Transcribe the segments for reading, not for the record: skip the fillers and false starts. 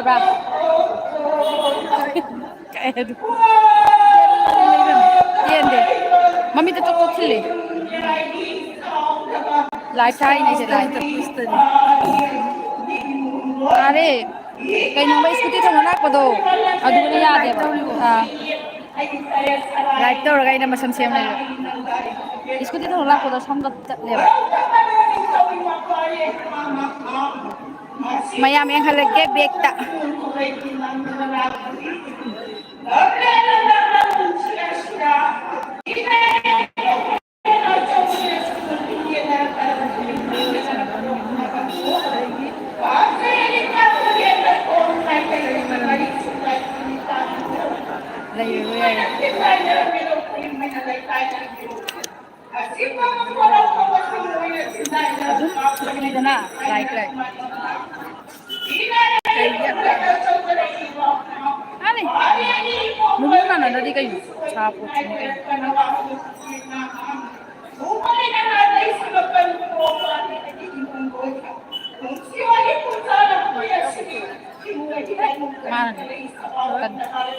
Sabra. Kayak aduh. Yan deh. Mami tutup kili. Light aja nih sih light. Are. Kayak nyoba skuti tuh mana aku tuh. Aduh ini ya deh. Light tuh kayak nama samsiam nih. Skuti tuh mana aku tuh sambat deh. Mayam yang halage bekta. Right. Ani, muna na dari kayo. Sapo kayo.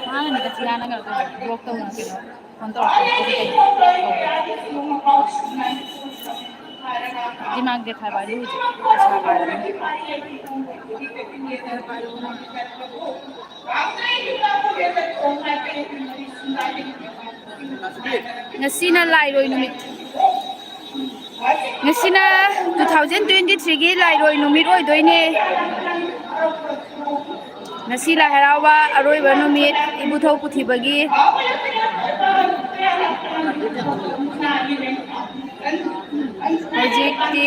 Mana nih kesianan nggak tuh? Blok tuh nggak kira. Kontrol. दिमाग देखा भाई loose ngasina lairoi numit ngasina 2023 gi lairoi numit oi doine ngasi la harawa aroi ba numit ibuthau puthibagi Hojikti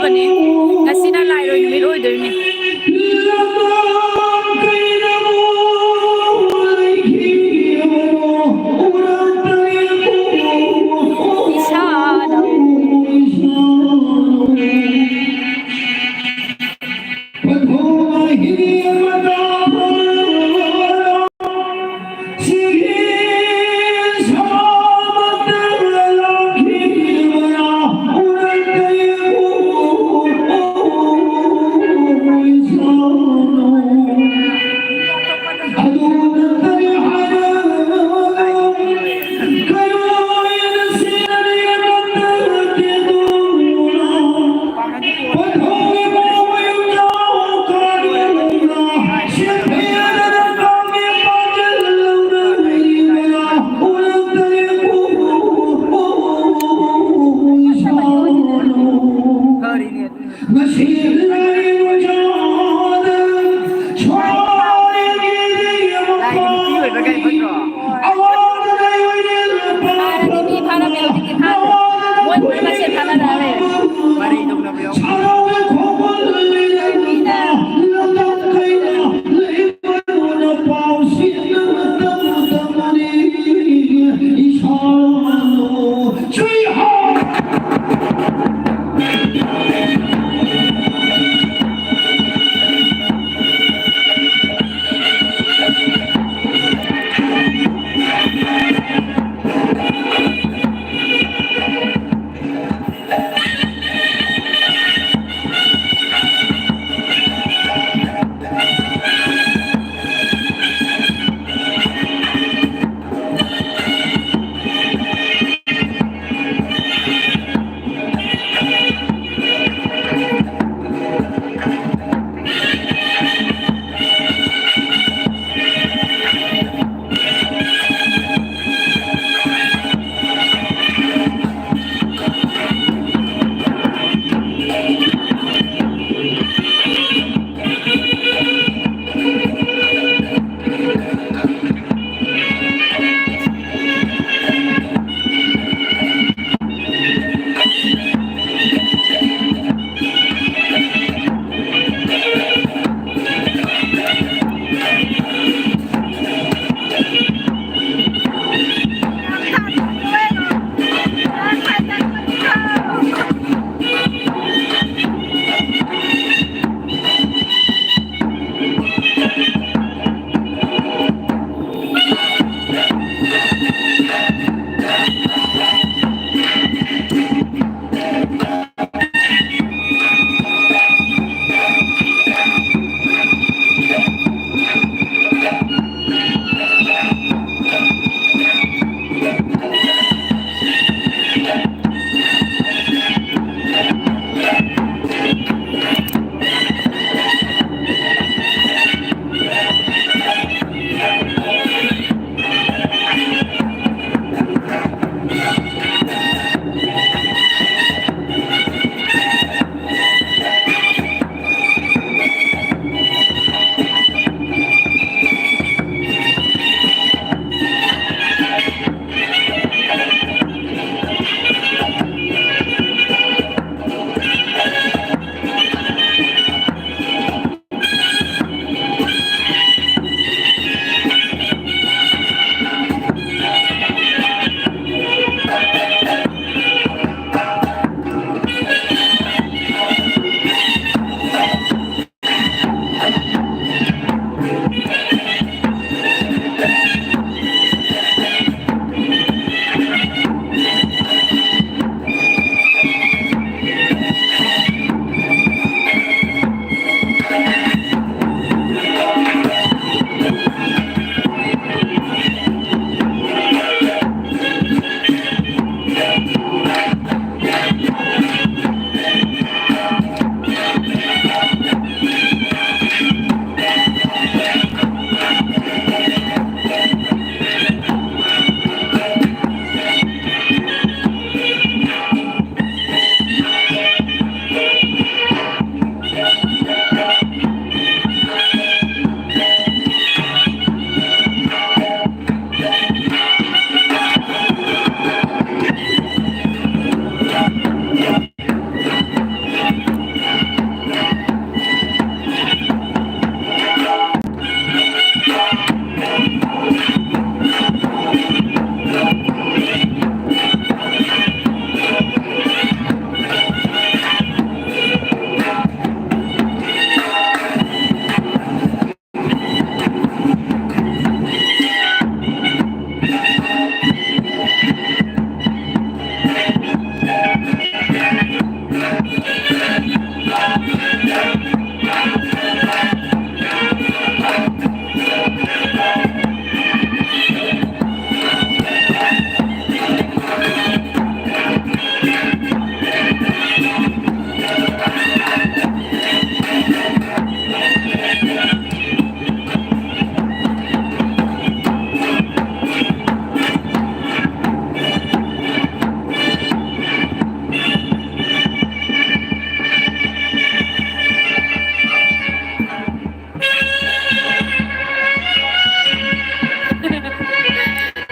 ꯐꯖꯕꯅꯤ ꯉꯁꯤꯅ ꯂꯥꯏꯔꯣꯏ ꯅꯨꯃꯤꯠ ꯑꯣꯏꯗꯣꯏꯅꯤ 이샤나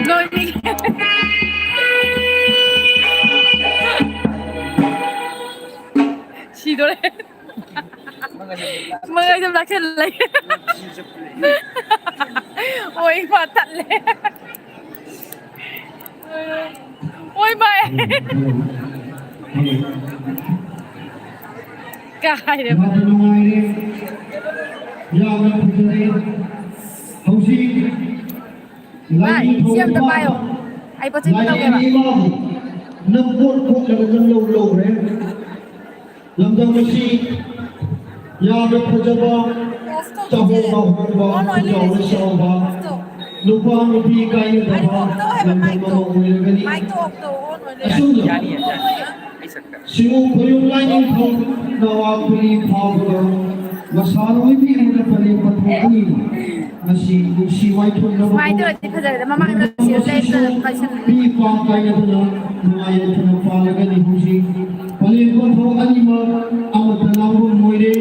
Ngồi đi. Chị đó đấy. Mga isang laksan lang. Ôi mà thật lẽ. Ôi mày. Cài đấy. Vai, xem tập bài không? Ai có xem tập bài không? Năm phút cũng là một lâu lâu đấy. Làm sao mà si? Ya được phải cho bao? Cho hồ bao bao bao cho nó sao bao? Lúc bao lúc đi cái như thế bao? Làm sao mà ngồi cái gì? Simu kuyong lain ko nawa kuli pawdo masaroi bi na pali patoi si white to no Mai tôi thì bây giờ là mama nó xíu lên rồi phải xem. bi pa kaya to na ya to na pala ga ni husi pali ko tho ani ma amata na ro moire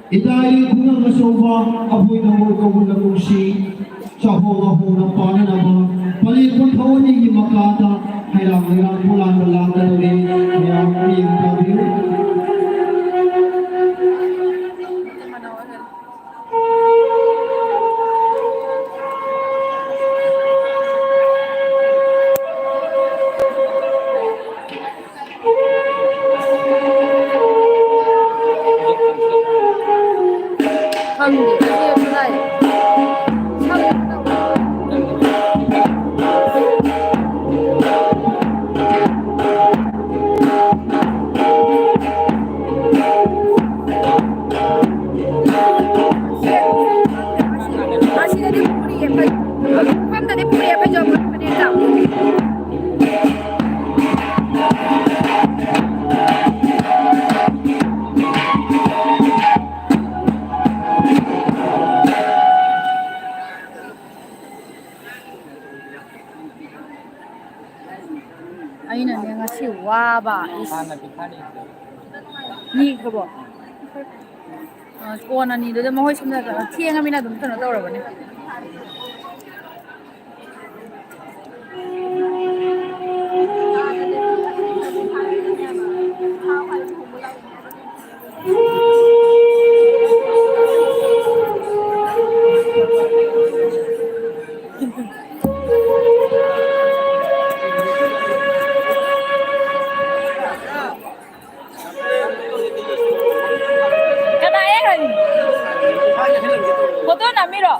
idai kuna masoba aboi na mo ko na ko si cha ho na pala na ba pali ko tho ni ki makata hai ram pulan pulan ta re ya pi ta bi Không thì cái kia đây. Masih ada puri apa? Kan tadi puri apa jawab dia tahu. 아이는 내가 시 와봐. 니 그거. 오나 니도 좀 하고 싶나? 티행함이나 좀 터너 떠오르거든. Foto na miro.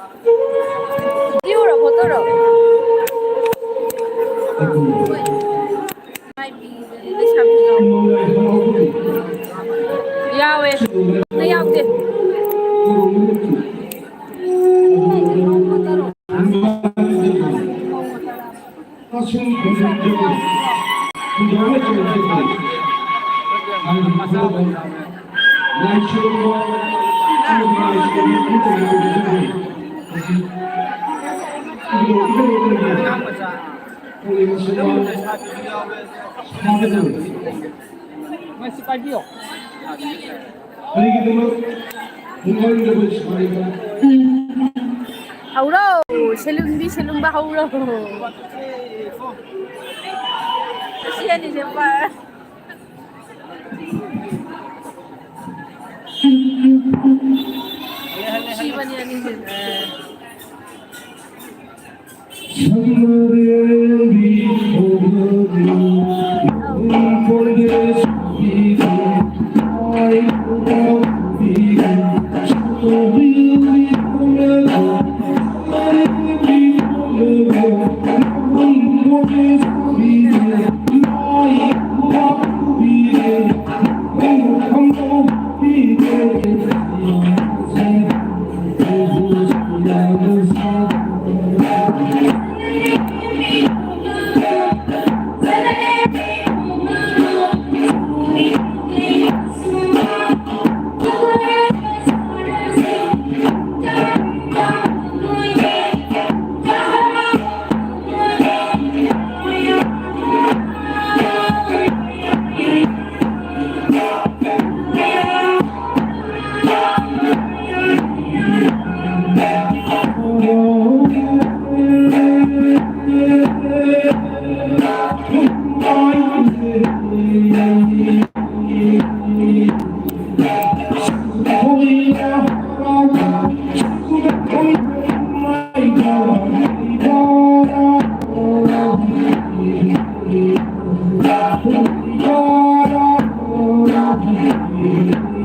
Diuro foto ro. Yawe. Na yawe. Masih pagi oh. Hauro, selung ba hauro. Siya ni siapa? Siapa ni ni?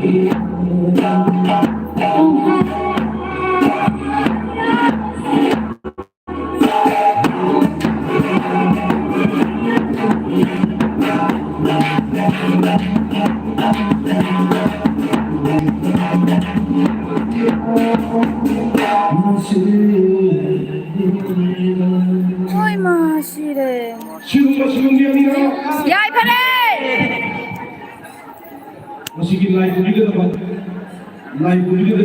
โอ้ยมาสิเด้ 지금이야. ยายพะเด้ 마시기 라이브 리그다 라이브 리그다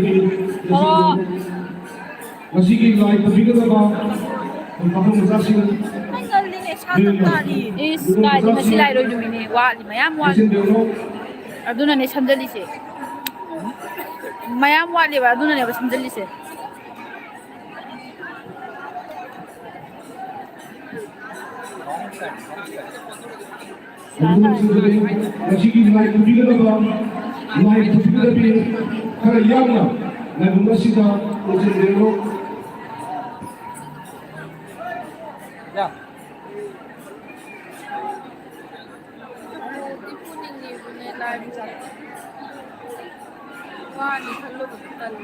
마시기 라이브 리그다 방금 자식은 ให้เงินลิงเนี่ยชาติตาดี อีสกายมาสิไลโดยดูนี่ว่าลิมายามว่า 대신대로 아두나 내 참절리세 마얌 와리 와 아두나 내 참절리세 마시기 라이브 리그다 라이브 리그다 카라 야나 라이브 마시다 대신대로 야, 이쁜이님 이번에 라이브 잘 와, 니 별로 못달래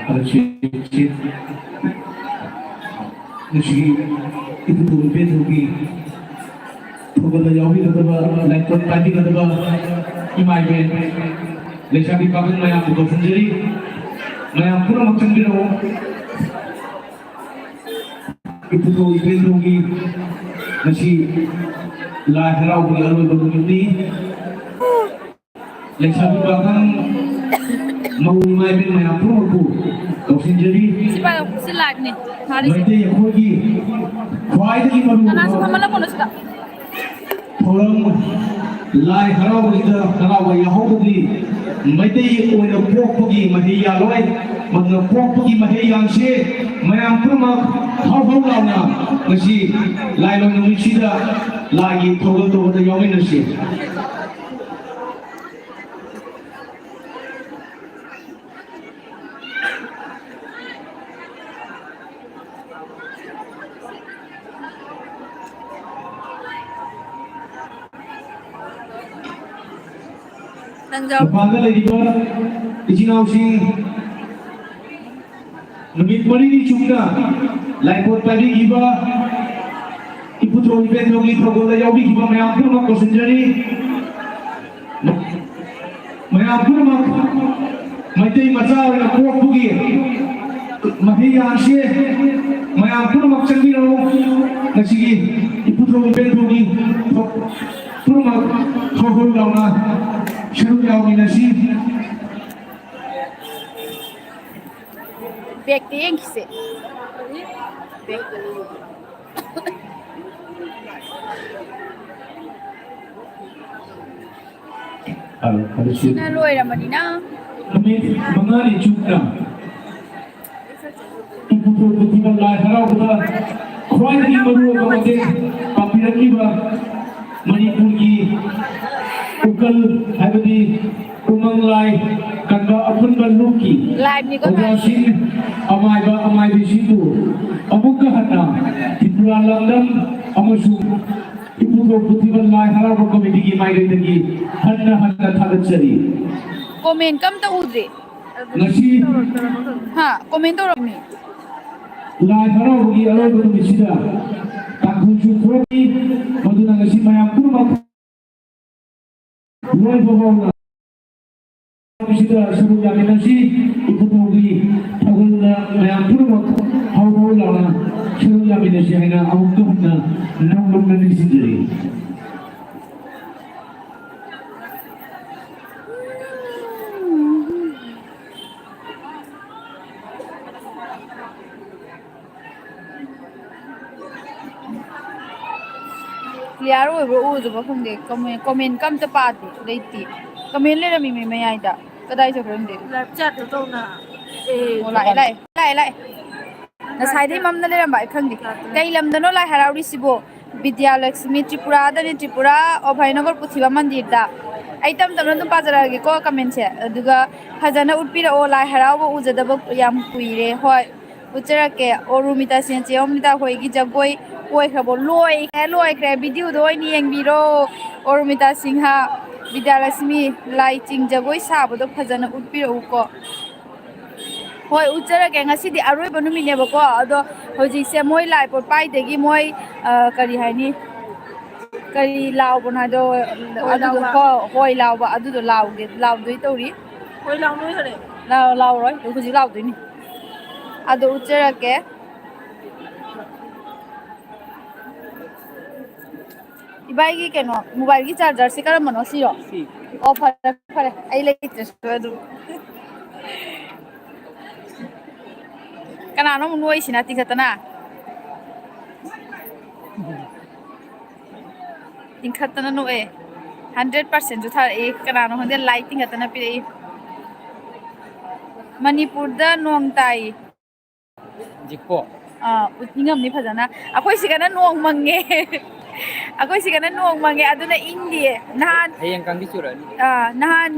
알았지 नशीब इतने दूर पे होगी तो बंदा जाओ भी करता बा लाइक तो पार्टी करता बा इमाई में लेशा भी पागल मैं आपको संजरी मैं आपको ना मक्खन भी रहो इतने दूर पे होगी नशीब लाइक हराओ भी अलग अलग मिलती लेशा भी पागल mau mai bên mày học không cụ cậu xin chơi đi 시발 실라니 다리 mấy tay khôi gì khoai thì mà đủ 하나씩 한말로 보내시다 thôi lại harau bây giờ harau bây giờ học gì mấy tay ôi nó phok gì mà thì giờ rồi mà nó phok gì mà thì giờ xe mày ăn không mà hao hao nào nè cái gì lại lo những gì đó lại gì thôi tôi đã yêu mình rồi 당장 Pagal lagi ba? Ijinaw si Numit mali ni Chumna. Laipot tadi iba. Iputro ipen dong litro gola yawi iba may ampun mak kosenjari. May ampun mak. May tay macaw na kuwak bugi. Mahiya asye. May ampun mak chandiro. Nasigi iputro ipen dongi. Puro mak hogol daw na. शुरू क्या होगी नसीब 백대 앵기세 harus 나 로이라 말이나 kami mengali juga ibu betul lai harau betul kuai di baru kemudian papiran iba Manipur ki ukal habdi umang lai kanda apun baluki ไลฟ์นี่ก็ได้ Operasi amai di situ. Amuka hana Tripura London amasuk ibu putih lai harap komedi ki mai lagi hana thagat cari. คอมเมนต์กัมตะอุดเร Nasi ฮะคอมเมนต์ตัวนี้ lai harap bagi alai betul di sini. Tak kunjung kami betul nasi mayam pun mak. Luar bawah Bisa suruh jamin nasi ibu togi thagul mayam pun mak hau hau lana suruh jamin nasi hina awak tu hina nang nang di sini. Clear हो bro ओ जब खंदे comment कम त पाते लेती comment ले rummy में आइदा कदाई से खंदे ไลฟ์จัดจะต้องนะเอ โอ้ไล่นะสายที่มัมนั่นเลยรำบากครั้งดิไกลลำดันโนไล่ฮาราวิสิโบวิทยาลักษมีทริปุระดานิทริปุระอภัยนกรปุถิบามันดีดา ꯑꯩ ꯇꯝꯅ ꯑꯗꯨꯝ ꯄꯥꯖꯔꯛꯑꯒꯦꯀꯣ ꯀꯃꯦꯟꯁꯦ ꯑꯗꯨꯒ ꯐꯖꯅ ꯎꯠꯄꯤꯔꯛꯑꯣ ꯂꯥꯏ ꯍꯔꯥꯎꯕ ꯎꯖꯗꯕ ꯌꯥꯝ ꯀꯨꯏꯔꯦ ꯍꯣꯏ ꯎꯠꯆꯔꯛꯀꯦ ꯑꯣꯔꯨꯃꯤꯇꯥ ꯆꯦ ꯑꯣꯔꯨꯃꯤꯇꯥ ꯍꯣꯏꯒꯤ ꯖꯒꯣꯏ ꯂꯣꯏꯈ꯭ꯔꯕꯣ ꯂꯣꯏꯈ꯭ꯔꯦ ꯚꯤꯗꯤꯑꯣꯗꯣ ꯑꯣꯏꯅ ꯌꯦꯡꯕꯤꯔꯣ ꯑꯣꯔꯨꯃꯤꯇꯥ ꯁꯤꯡꯍ ꯕꯤꯗ꯭ꯌꯥꯂꯛꯁꯃꯤ ꯂꯥꯏ ꯆꯤꯡ ꯖꯒꯣꯏ ꯁꯥꯕꯗꯣ ꯐꯖꯅ ꯎꯠꯄꯤꯔꯛꯎꯀꯣ ꯍꯣꯏ ꯎꯠꯆꯔꯒꯦ ꯉꯁꯤꯗꯤ ꯑꯔꯣꯏꯕ ꯅꯨꯃꯤꯠꯅꯦꯕꯀꯣ ꯑꯗꯣ ꯍꯧꯖꯤꯛꯁꯦ ꯃꯣꯏ ꯂꯥꯏ ꯄꯣꯠꯄꯥꯏꯗꯒꯤ ꯃꯣꯏ ꯀꯔꯤ ꯍꯥꯏꯅꯤ ꯀꯔꯤ ꯂꯥꯎꯕꯅꯣ ꯍꯥꯏꯗꯣ ꯍꯣꯏ ꯑꯗꯨꯗꯣ ꯂꯥꯎꯕ ꯍꯣꯏ ꯂꯥꯎꯕ ꯑꯗꯨꯗꯣ ꯂꯥꯎꯗꯣꯏ ꯇꯧꯔꯤ ꯍꯣꯏ ꯂꯥꯎꯅꯣꯏ ꯈꯔꯦ ꯂꯥꯎꯔꯣꯏ ꯍꯧꯖꯤꯛ ꯂꯥꯎꯗꯣꯏꯅꯤ ꯑꯗꯣ ꯎꯠꯆꯔꯛꯀꯦ ꯏꯕꯥꯏꯒꯤ ꯀꯩꯅꯣ ꯃꯣꯕꯥꯏꯜꯒꯤ ꯆꯥꯔꯖꯔꯁꯦ ꯀꯔꯝꯕꯅꯣ ꯁꯤꯔꯣ ꯁꯤ ꯑꯣ ꯐꯔꯦ ꯐꯔꯦ ꯑꯩ ꯂꯩꯇ꯭ꯔꯁꯨ ꯑꯗꯨꯝ ꯀꯅꯥꯅꯣ ꯑꯃꯨꯛ ꯅꯣꯏꯁꯤꯅ ꯇꯤꯡꯈꯠꯇꯅ ꯇꯤꯡꯈꯠꯇꯅ ꯅꯣꯛꯑꯦ 100%ꯁꯨ ꯊꯥꯔꯛꯏ ꯀꯅꯥꯅꯣ ꯈꯪꯗꯦ ꯂꯥꯏꯛ ꯇꯤꯡꯈꯠꯇꯅ ꯄꯤꯔꯛꯏ ꯃꯅꯤꯄꯨꯔꯗ ꯅꯣꯡ ꯇꯥꯏ ꯖꯤꯛꯄꯣ ꯎꯠꯅꯤꯡꯉꯝꯅꯤ ꯐꯖꯅ ꯑꯩꯈꯣꯏ ꯁꯤꯒꯅ ꯅꯣꯡ ꯃꯪꯉꯦ ꯑꯩꯈꯣꯏ ꯁꯤꯒꯅ ꯅꯣꯡ ꯃꯪꯉꯦ ꯑꯗꯨꯅ ꯏꯪꯗꯤꯌꯦ ꯅꯍꯥꯟ ꯍꯌꯦꯡ ꯀꯥꯡꯗꯤ ꯆꯨꯔꯛꯑꯅꯤ ꯅꯍꯥꯟ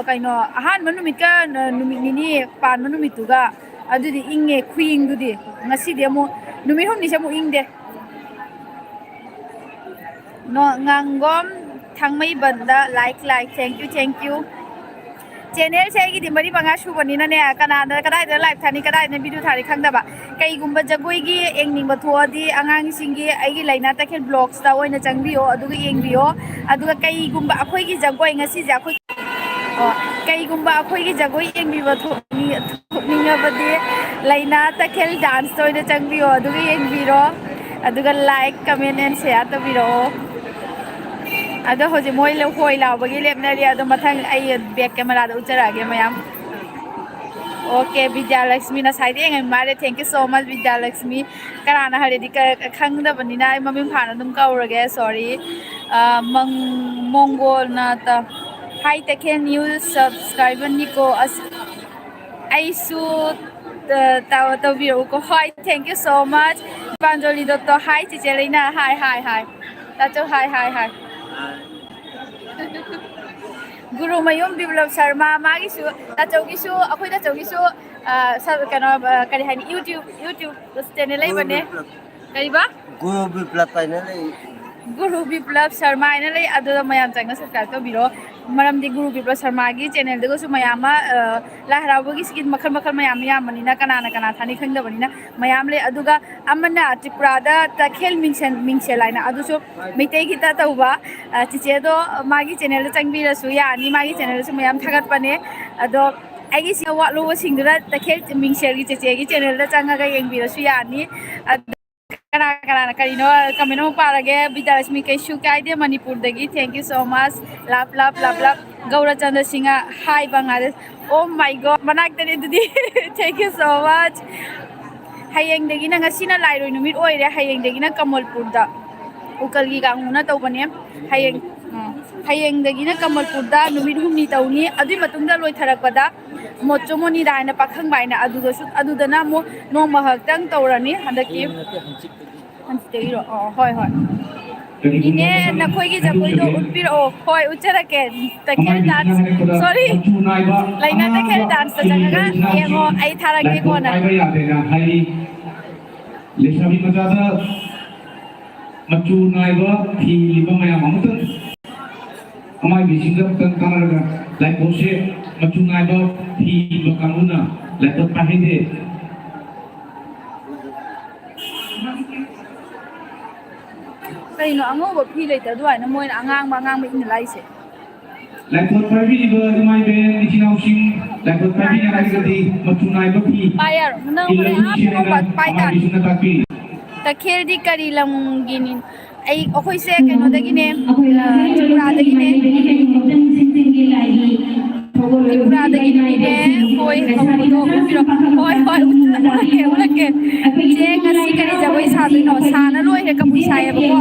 ꯀꯩꯅꯣ ꯑꯍꯥꯟꯕ ꯅꯨꯃꯤꯠꯀ ꯅꯨꯃꯤꯠ ꯅꯤꯅꯤ ꯄꯥꯟꯕ ꯅꯨꯃꯤꯠꯇꯨꯒ ꯑꯗꯨꯗꯤ ꯏꯪꯉꯦ ꯈꯨꯏꯪꯗꯨꯗꯤ ꯉꯁꯤꯗꯤ ꯑꯃꯨꯛ ꯅꯨꯃꯤꯠ ꯍꯨꯝꯅꯤꯁꯦ ꯑꯃꯨꯛ ꯏꯪꯗꯦ ꯉꯥꯡꯒꯣꯝ ꯊꯥꯡꯃꯩꯕꯟꯗ ꯂꯥꯏꯛ ꯊꯦꯡꯀ꯭ꯌꯨ ꯆꯦꯅꯦꯜꯁꯦ ꯑꯩꯒꯤꯗꯤ 4-5 ꯁꯨꯕꯅꯤꯅꯅꯦ ꯀꯗꯥꯏꯗ ꯂꯥꯏꯚ ꯊꯥꯅꯤ ꯀꯗꯥꯏꯗ ꯚꯤꯗꯤꯑꯣ ꯊꯥꯅꯤ ꯈꯪꯗꯕ ꯀꯩꯒꯨꯝꯕ ꯖꯒꯣꯏꯒꯤ ꯌꯦꯡꯅꯤꯡꯕ ꯊꯣꯛꯑꯗꯤ ꯑꯉꯥꯡꯁꯤꯡꯒꯤ ꯑꯩꯒꯤ ꯂꯩꯅꯥ ꯇꯈꯦꯜ ꯕ꯭ꯂꯣꯛꯁꯇ ꯑꯣꯏꯅ ꯆꯪꯕꯤꯌꯣ ꯑꯗꯨꯒ ꯌꯦꯡꯕꯤꯌꯣ ꯑꯗꯨꯒ ꯀꯩꯒꯨꯝꯕ ꯑꯩꯈꯣꯏꯒꯤ ꯖꯒꯣꯏ ꯉꯁꯤꯁꯦ ꯑꯩꯈꯣꯏ ꯀꯩꯒꯨꯝꯕ ꯑꯩꯈꯣꯏꯒꯤ ꯖꯒꯣꯏ ꯌꯦꯡꯕꯤꯕ ꯊꯣꯛꯅꯤꯡꯉꯕꯗꯤ ꯂꯩꯅꯥ ꯇꯈꯦꯜ ꯗꯥꯟꯁꯇ ꯑꯣꯏꯅ ꯆꯪꯕꯤꯌꯣ ꯑꯗꯨꯒ ꯌꯦꯡꯕꯤꯔꯣ ꯑꯗꯨꯒ ꯂꯥꯏꯛ ꯀꯃꯦꯟ ꯑꯦꯟ ꯁꯤꯌꯥꯔ ꯇꯧꯕꯤꯔꯛꯑꯣ ꯑꯗꯣ ꯍꯧꯖꯤꯛ ꯃꯣꯏ ꯍꯣꯏ ꯂꯥꯎꯕꯒꯤ ꯂꯦꯞꯅꯔꯤ ꯑꯗꯣ ꯃꯊꯪ ꯑꯩ ꯕꯦꯛ ꯀꯦꯃꯦꯔꯥꯗ ꯎꯠꯆꯔꯛꯑꯒꯦ ꯃꯌꯥꯝ ꯑꯣꯀꯦ ꯕꯤꯗ꯭ꯌꯥꯂꯛꯁꯃꯤ ꯉꯁꯥꯏꯗꯤ ꯌꯦꯡꯉꯝ ꯃꯥꯜꯂꯦ ꯊꯦꯡꯀ꯭ꯌꯨ ꯁꯣ ꯃꯆ ꯕꯤꯗ꯭ꯌꯥꯂꯛꯁꯃꯤ ꯀꯅꯥꯅ ꯍꯥꯏꯔꯗꯤ ꯈꯪꯗꯕꯅꯤꯅ ꯑꯩ ꯃꯃꯤꯡ ꯐꯥꯅ ꯑꯗꯨꯝ ꯀꯧꯔꯒꯦ ꯁꯣꯔꯤ ꯃꯣꯡꯒꯣꯜꯅ ꯍꯥꯏ ꯇꯈꯦꯜ ꯅ꯭ꯌꯨꯁ ꯁꯕꯁꯀ꯭ꯔꯥꯏꯕꯔꯅꯤꯀꯣ ꯑꯁ ꯑꯩꯁꯨ ꯇꯧꯕꯤꯔꯛꯎꯀꯣ ꯍꯣꯏ ꯊꯦꯡꯀ꯭ꯌꯨ ꯁꯣ ꯃꯆ ꯄꯥꯟꯖꯣꯂꯤ ꯗꯣꯠꯇꯣ ꯍꯥꯏ ꯆꯤꯆꯦ ꯂꯩꯅꯥ ꯍꯥꯏ ꯇꯥꯆꯧ ꯍꯥꯏ ꯒꯨꯔꯨꯃꯌꯨꯝ ꯕꯤꯄ꯭ꯂꯞ ꯁꯔꯃ ꯃꯥꯒꯤꯁꯨ ꯇꯥꯆꯧꯒꯤꯁꯨ ꯑꯩꯈꯣꯏ ꯇꯥꯆꯧꯒꯤꯁꯨ ꯀꯩꯅꯣ ꯀꯔꯤ ꯍꯥꯏꯅꯤ ꯌꯨꯇ꯭ꯌꯨꯕ ꯆꯦꯅꯦꯜ ꯂꯩꯕꯅꯦ ꯀꯔꯤꯕ ꯒꯨꯔꯨ ꯕꯤꯄ꯭ꯂꯞ ꯍꯥꯏꯅ ꯂꯩ ꯒꯨꯔꯨ ꯕꯤꯄ꯭ꯂꯞ ꯁꯔꯃ ꯍꯥꯏꯅ ꯂꯩ ꯑꯗꯨꯗ ꯃꯌꯥꯝ ꯆꯪꯅ ꯁꯕꯁꯀ꯭ꯔꯥꯏꯕ ꯇꯧꯕꯤꯔꯣ ꯃꯔꯝꯗꯤ ꯒꯨꯔꯨ ꯕꯤꯄ꯭ꯂꯞ ꯁꯔꯃꯒꯤ ꯆꯦꯅꯦꯜꯗꯨꯒꯁꯨ ꯃꯌꯥꯝ ꯑꯃ ꯂꯥꯏ ꯍꯔꯥꯎꯕꯒꯤ ꯁꯤꯒꯤ ꯃꯈꯜ ꯃꯌꯥꯝ ꯌꯥꯝꯕꯅꯤꯅ ꯀꯅꯥ ꯊꯥꯅꯤ ꯈꯪꯗꯕꯅꯤꯅ ꯃꯌꯥꯝ ꯂꯩ ꯑꯗꯨꯒ ꯑꯃꯅ ꯇ꯭ꯔꯤꯄꯨꯔꯥꯗ ꯇꯈꯦꯜ ꯃꯤꯡꯁꯦꯜ ꯍꯥꯏꯅ ꯑꯗꯨꯁꯨ ꯃꯩꯇꯩꯒꯤꯇ ꯇꯧꯕ ꯆꯤꯆꯦꯗꯣ ꯃꯥꯒꯤ ꯆꯦꯅꯦꯜꯗ ꯆꯪꯕꯤꯔꯁꯨ ꯌꯥꯅꯤ ꯃꯥꯒꯤ ꯆꯦꯅꯦꯜꯗꯁꯨ ꯃꯌꯥꯝ ꯊꯥꯒꯠꯄꯅꯦ ꯑꯗꯣ ꯑꯩꯒꯤ ꯁꯤ ꯋꯥꯠꯂꯨꯕꯁꯤꯡꯗꯨꯅ ꯇꯈꯦꯜ ꯃꯤꯡꯁꯦꯜꯒꯤ ꯆꯦꯆꯦꯒꯤ ꯆꯦꯅꯦꯜꯗ ꯆꯪꯉꯒ ꯌꯦꯡꯕꯤꯔꯁꯨ ꯌꯥꯅꯤ ꯀꯅꯥꯅ ꯀꯔꯤꯅꯣ ꯀꯃꯦꯟ ꯑꯃ ꯄꯥꯔꯒꯦ ꯕꯤꯗ꯭ꯌꯥꯂꯛꯁꯃꯤ ꯀꯩꯁꯨ ꯀꯥꯏꯗꯦ ꯃꯅꯤꯄꯨꯔꯗꯒꯤ ꯊꯦꯡꯀ꯭ꯌꯨ ꯁꯣ ꯃꯆ ꯂꯞ ꯒꯧꯔꯆꯟꯗ꯭ꯔ ꯁꯤꯡꯍ ꯍꯥꯏ ꯕꯪꯒ꯭ꯂꯥꯗꯦꯁ ꯑꯣ ꯃꯥꯏ ꯒꯣꯠ ꯃꯅꯥꯛꯇꯅꯤ ꯑꯗꯨꯗꯤ ꯊꯦꯡꯀ꯭ꯌꯨ ꯁꯣ ꯃꯆ ꯍꯌꯦꯡꯗꯒꯤꯅ ꯉꯁꯤꯅ ꯂꯥꯏꯔꯣꯏ ꯅꯨꯃꯤꯠ ꯑꯣꯏꯔꯦ ꯍꯌꯦꯡꯗꯒꯤꯅ ꯀꯃꯜꯄꯨꯔꯗ ꯎꯀꯜꯒꯤ ꯀꯥꯡꯕꯨꯅ ꯇꯧꯕꯅꯦ ꯍꯌꯦꯡꯗꯒꯤꯅ ꯀꯃꯜꯄꯨꯔꯗ ꯅꯨꯃꯤꯠ 5 ꯇꯧꯅꯤ ꯑꯗꯨꯏ ꯃꯇꯨꯡꯗ ꯂꯣꯏꯊꯔꯛꯄꯗ ꯃꯣꯆꯣꯃꯣꯅꯤꯗ ꯍꯥꯏꯅ ꯄꯥꯈꯪꯕ ꯍꯥꯏꯅ ꯑꯗꯨꯗꯅ ꯑꯃꯨꯛ ꯅꯣꯡꯃ ꯈꯛꯇꯪ ꯇꯧꯔꯅꯤ ꯍꯟꯗꯛꯀꯤ ꯍꯌꯦꯡ ꯅꯠꯇꯦ ꯍꯪꯆꯤꯠꯇꯒꯤ ꯍꯟꯆꯤꯠꯇꯒꯤꯔꯣ ꯍꯣꯏ ꯀꯔꯤꯒꯨꯝꯕ ꯏꯅꯦ ꯑꯃꯇꯪ ꯅꯈꯣꯏꯒꯤ ꯖꯒꯣꯏꯗꯣ ꯍꯥꯏꯗꯣꯛꯆꯒꯦ ꯎꯠꯄꯤꯔꯛꯑꯣ ꯍꯣꯏ ꯎꯠꯆꯔꯛꯀꯦ ꯇꯈꯦꯜ ꯑꯃꯥꯏꯕꯤꯁꯤꯅ ꯗꯥꯟꯁ ꯍꯥꯏꯔꯛꯄꯗ ꯁꯣꯔꯤ ꯃꯆꯨ ꯅꯥꯏꯕ ꯂꯩꯅꯥ ꯇꯈꯦꯜ ꯑꯉꯥꯡꯕ ꯗꯥꯟꯁꯇ ꯐꯤ ꯆꯪꯉꯒ ꯂꯩꯁꯥꯕꯤ ꯌꯦꯡꯉꯣ ꯑꯩ ꯊꯥꯔꯛꯀꯦ ꯂꯥꯏꯐꯣꯠ ꯀꯣꯟꯅ ꯄꯥꯏꯕ ꯌꯥꯗꯦꯅ ꯍꯥꯏꯔꯤ ꯂꯩꯁꯥꯕꯤ ꯃꯆꯥꯗ ꯃꯆꯨ ꯅꯥꯏꯕ ꯐꯤ ꯂꯤꯕ ꯃꯌꯥꯝ ꯑꯃꯇꯪ ꯑꯃꯥꯏꯕꯤꯁꯤꯡꯗ ꯑꯃꯨꯛꯇꯪ ꯇꯥꯟꯅꯔꯒ ꯂꯥꯏꯐꯣꯠꯁꯦ ꯃꯆꯨ ꯅꯥꯏꯕ ꯐꯤ ꯂꯤꯕ ꯀꯥꯡꯕꯨꯅ ꯂꯥꯏꯐꯣꯠ ꯄꯥꯏꯍꯩꯗꯦ ꯀꯩꯅꯣ ꯑꯉꯧꯕ ꯐꯤ ꯂꯩꯇ ꯑꯗꯨꯃꯥꯏꯅ ꯃꯣꯏꯅ ꯑꯉꯥꯡꯕ ꯏꯟꯅ ꯂꯥꯛꯏꯁꯦ ꯂꯥꯏꯐꯣꯠ ꯄꯥꯏꯕꯤꯔꯤꯕ ꯏꯃꯥ ꯏꯕꯦꯟ ꯏꯆꯤꯜ ꯏꯅꯥꯎꯁꯤꯡ ꯂꯥꯏꯐꯣꯠ ꯄꯥꯏꯕꯤꯒꯦ ꯍꯥꯏꯔꯒꯗꯤ ꯃꯆꯨ ꯅꯥꯏꯕ ꯐꯤ ꯄꯥꯏ ꯌꯥꯔꯣ ꯅꯪ ꯍꯣꯔꯦꯟ ꯏꯜꯂꯒ ꯁꯦꯠꯂꯒ ꯄꯥꯏ ꯇꯥꯅꯤ ꯑꯃꯥꯏꯕꯤꯁꯤꯡꯅ ꯇꯥꯛꯄꯤꯔꯤ ꯇꯈꯦꯜꯗꯤ ꯀꯔꯤ ꯂꯝꯒꯤꯅꯤ ꯑꯩꯈꯣꯏꯁꯦ ꯀꯩꯅꯣꯗꯒꯤꯅꯦ ꯑꯩꯈꯣꯏ ꯍꯥꯏꯔꯤꯕ ꯂꯣꯏꯁꯤꯜꯂꯤ ꯇ꯭ꯔꯤꯄꯨꯔꯥꯗꯒꯤꯅꯦ ꯏꯃꯥꯟꯅꯕꯤ ꯀꯩꯒꯨꯝꯕ ꯁꯤꯡꯒꯤ ꯂꯥꯏꯒꯤ ꯇ꯭ꯔꯤꯄꯨꯔꯥꯗꯒꯤ ꯅꯨꯄꯤꯅꯦ ꯍꯣꯏ ꯍꯧꯕꯗꯣ ꯎꯠꯄꯤꯔꯣ ꯍꯣꯏ ꯎꯠꯂꯛꯀꯦ ꯆꯦ ꯉꯁꯤ ꯀꯔꯤ ꯖꯒꯣꯏ ꯁꯥꯗꯣꯏꯅꯣ ꯁꯥꯅ ꯂꯣꯏꯔꯦ ꯀꯕꯨꯏ ꯁꯥꯏꯌꯦꯕꯀꯣ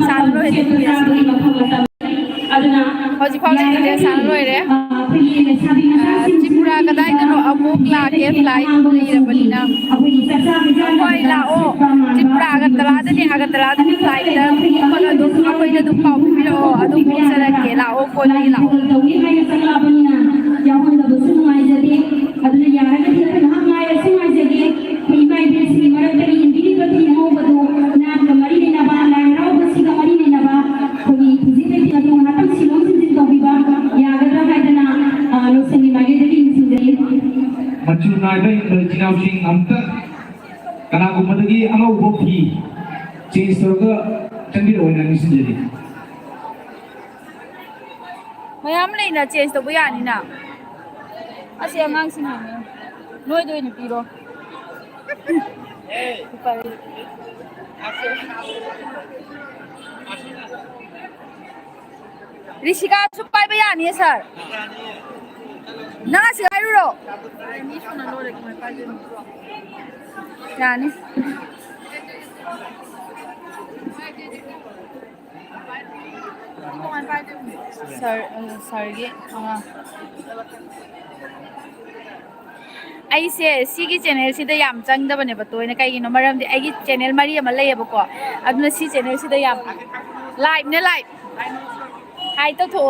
ꯁꯥꯅ ꯂꯣꯏꯔꯦ ꯉꯁꯤꯗꯤ ꯑꯗꯨꯅ ꯍꯧꯖꯤꯛꯐꯥꯎ ꯂꯩꯇ꯭ꯔꯦ ꯁꯥꯅ ꯂꯣꯏꯔꯦ ꯑꯩꯈꯣꯏꯒꯤ ꯂꯩꯁꯥꯕꯤ ꯃꯆꯥꯁꯤꯡꯁꯤꯅ ꯇ꯭ꯔꯤꯄꯨꯔꯥ ꯀꯗꯥꯏꯗꯅꯣ ꯑꯃꯨꯛ ꯂꯥꯛꯀꯦ ꯐ꯭ꯂꯥꯏꯠ ꯑꯉꯥꯡꯕ ꯃꯆꯨꯒꯤ ꯂꯩꯔꯕꯅꯤꯅ ꯑꯩꯈꯣꯏꯒꯤ ꯆꯥꯛꯆꯥ ꯍꯣꯏ ꯐꯤꯖꯥꯟꯅꯕꯗ ꯂꯥꯛꯑꯣ ꯁꯦꯠꯄ ꯃꯥꯟꯕ ꯇ꯭ꯔꯤꯄꯨꯔꯥꯒ ꯑꯗꯨꯒꯨꯝꯕ Agartala-dani Agartala-dani flight-da kumbaga adum ako'y na dum pau pipirao adum pugsarake lao ko ni lao tawgi hai na sanglabani na yawon da busu ngai jade aduna yara ka thira na ngai asu ngai jade mai mai be si marak tani indini ka thi mo badu na kamari ne na ba la rao basi kamari ne na ba kogi thuji be thi adu na tam silong sin sin tawgi ba ya ga hai da na lo seni mage de in sin de machu na dai jinau sing amta kana gumadagi ama ubopi change toga changi roina ni sin jeri mayam leina change to yani na ase angang sin ne noi doi ni piro Rishika supai ba yani sir na si ayuro ni suna no le kuma pa yani Sorry, aise sigi channel sida yam changdabane ba toina kaigino maramdi aigi channel mari ama layebako aduna si channel sida yam live ne live hai to tho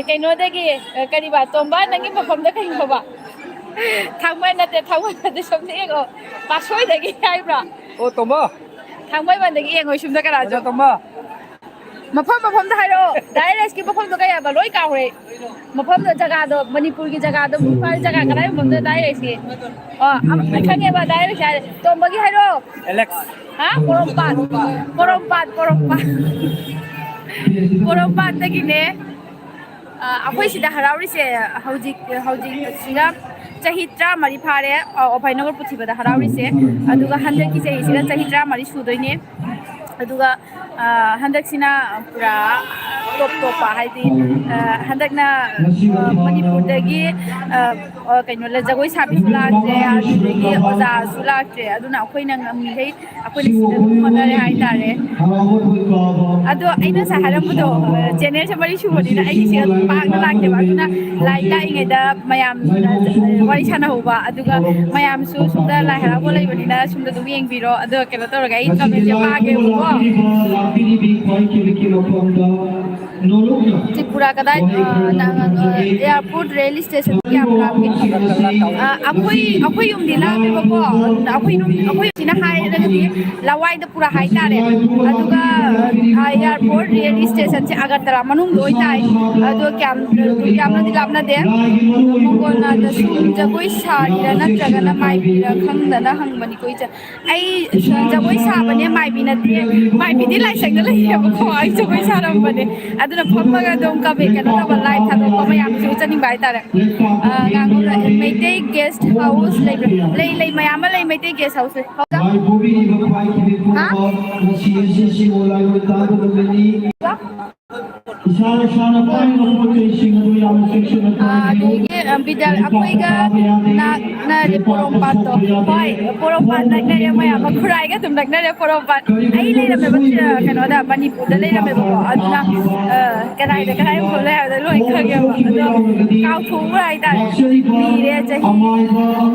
kaino dagi kariba tomba nangi mafam da kaino ba thangmai na te thangmai na te somne ego pasoi dagi hai bra ô tôm bơ thangmai ban dagi engoi sumda kara jo tôm bơ mafam da hairo direct ki mafam da kaya ba loi ka hore mafam da jaga do manipur ki jaga do mufal jaga kara mafam da direct ki am khange ba direct sai tomba ki hairo Alex ha porompat dagi ne akhoi sida harauri se haujik sida chahi 3 phare ophainagar puthiba da harauri se aduga handek ki chahi sida chahi 3 sudoine aduga handak sina pura top pa haidi handak na manipur dagi kaino la jagoi sabi sulakre adagi oza sulakre aduna akhoi nang mi hei akhoi sida manare hai tare ado aina sa haram budo channel se mari shubodi na ai sida pa na lakte ba aduna lai lai ngai da mayam wari chana hoba aduga mayam su sunda lai hara bo lai bani na sunda du yeng biro ado kelo to ga in comment je pa ge bo Tripura kadai airport rail station ki amra akoi yum dila be ko akoi sina hai ragati lawai da pura hai tare aduga airport rail station se agartala manung loi tai adu kyam na dilapna de mongona da sum jagoi sari na jaga na mai bi ra khang da na hang bani koi cha ai jagoi sa bane mai bi na de mai bi di lai sang da lai ko ai jagoi sa ram bane aduna phamaga dom ka be kana da lai tha do ko mayam su chani bai tare ngango da meitei guest house lei mayam lei meitei guest house ha bidal akoi ga na re porompat to hoi porompat na re mayam khurai ga tum na re porompat ai lei na me ba kana da manipur da lei na me ba aduna kanai phole da loi khage ba ado kau thu rai da ni re jahi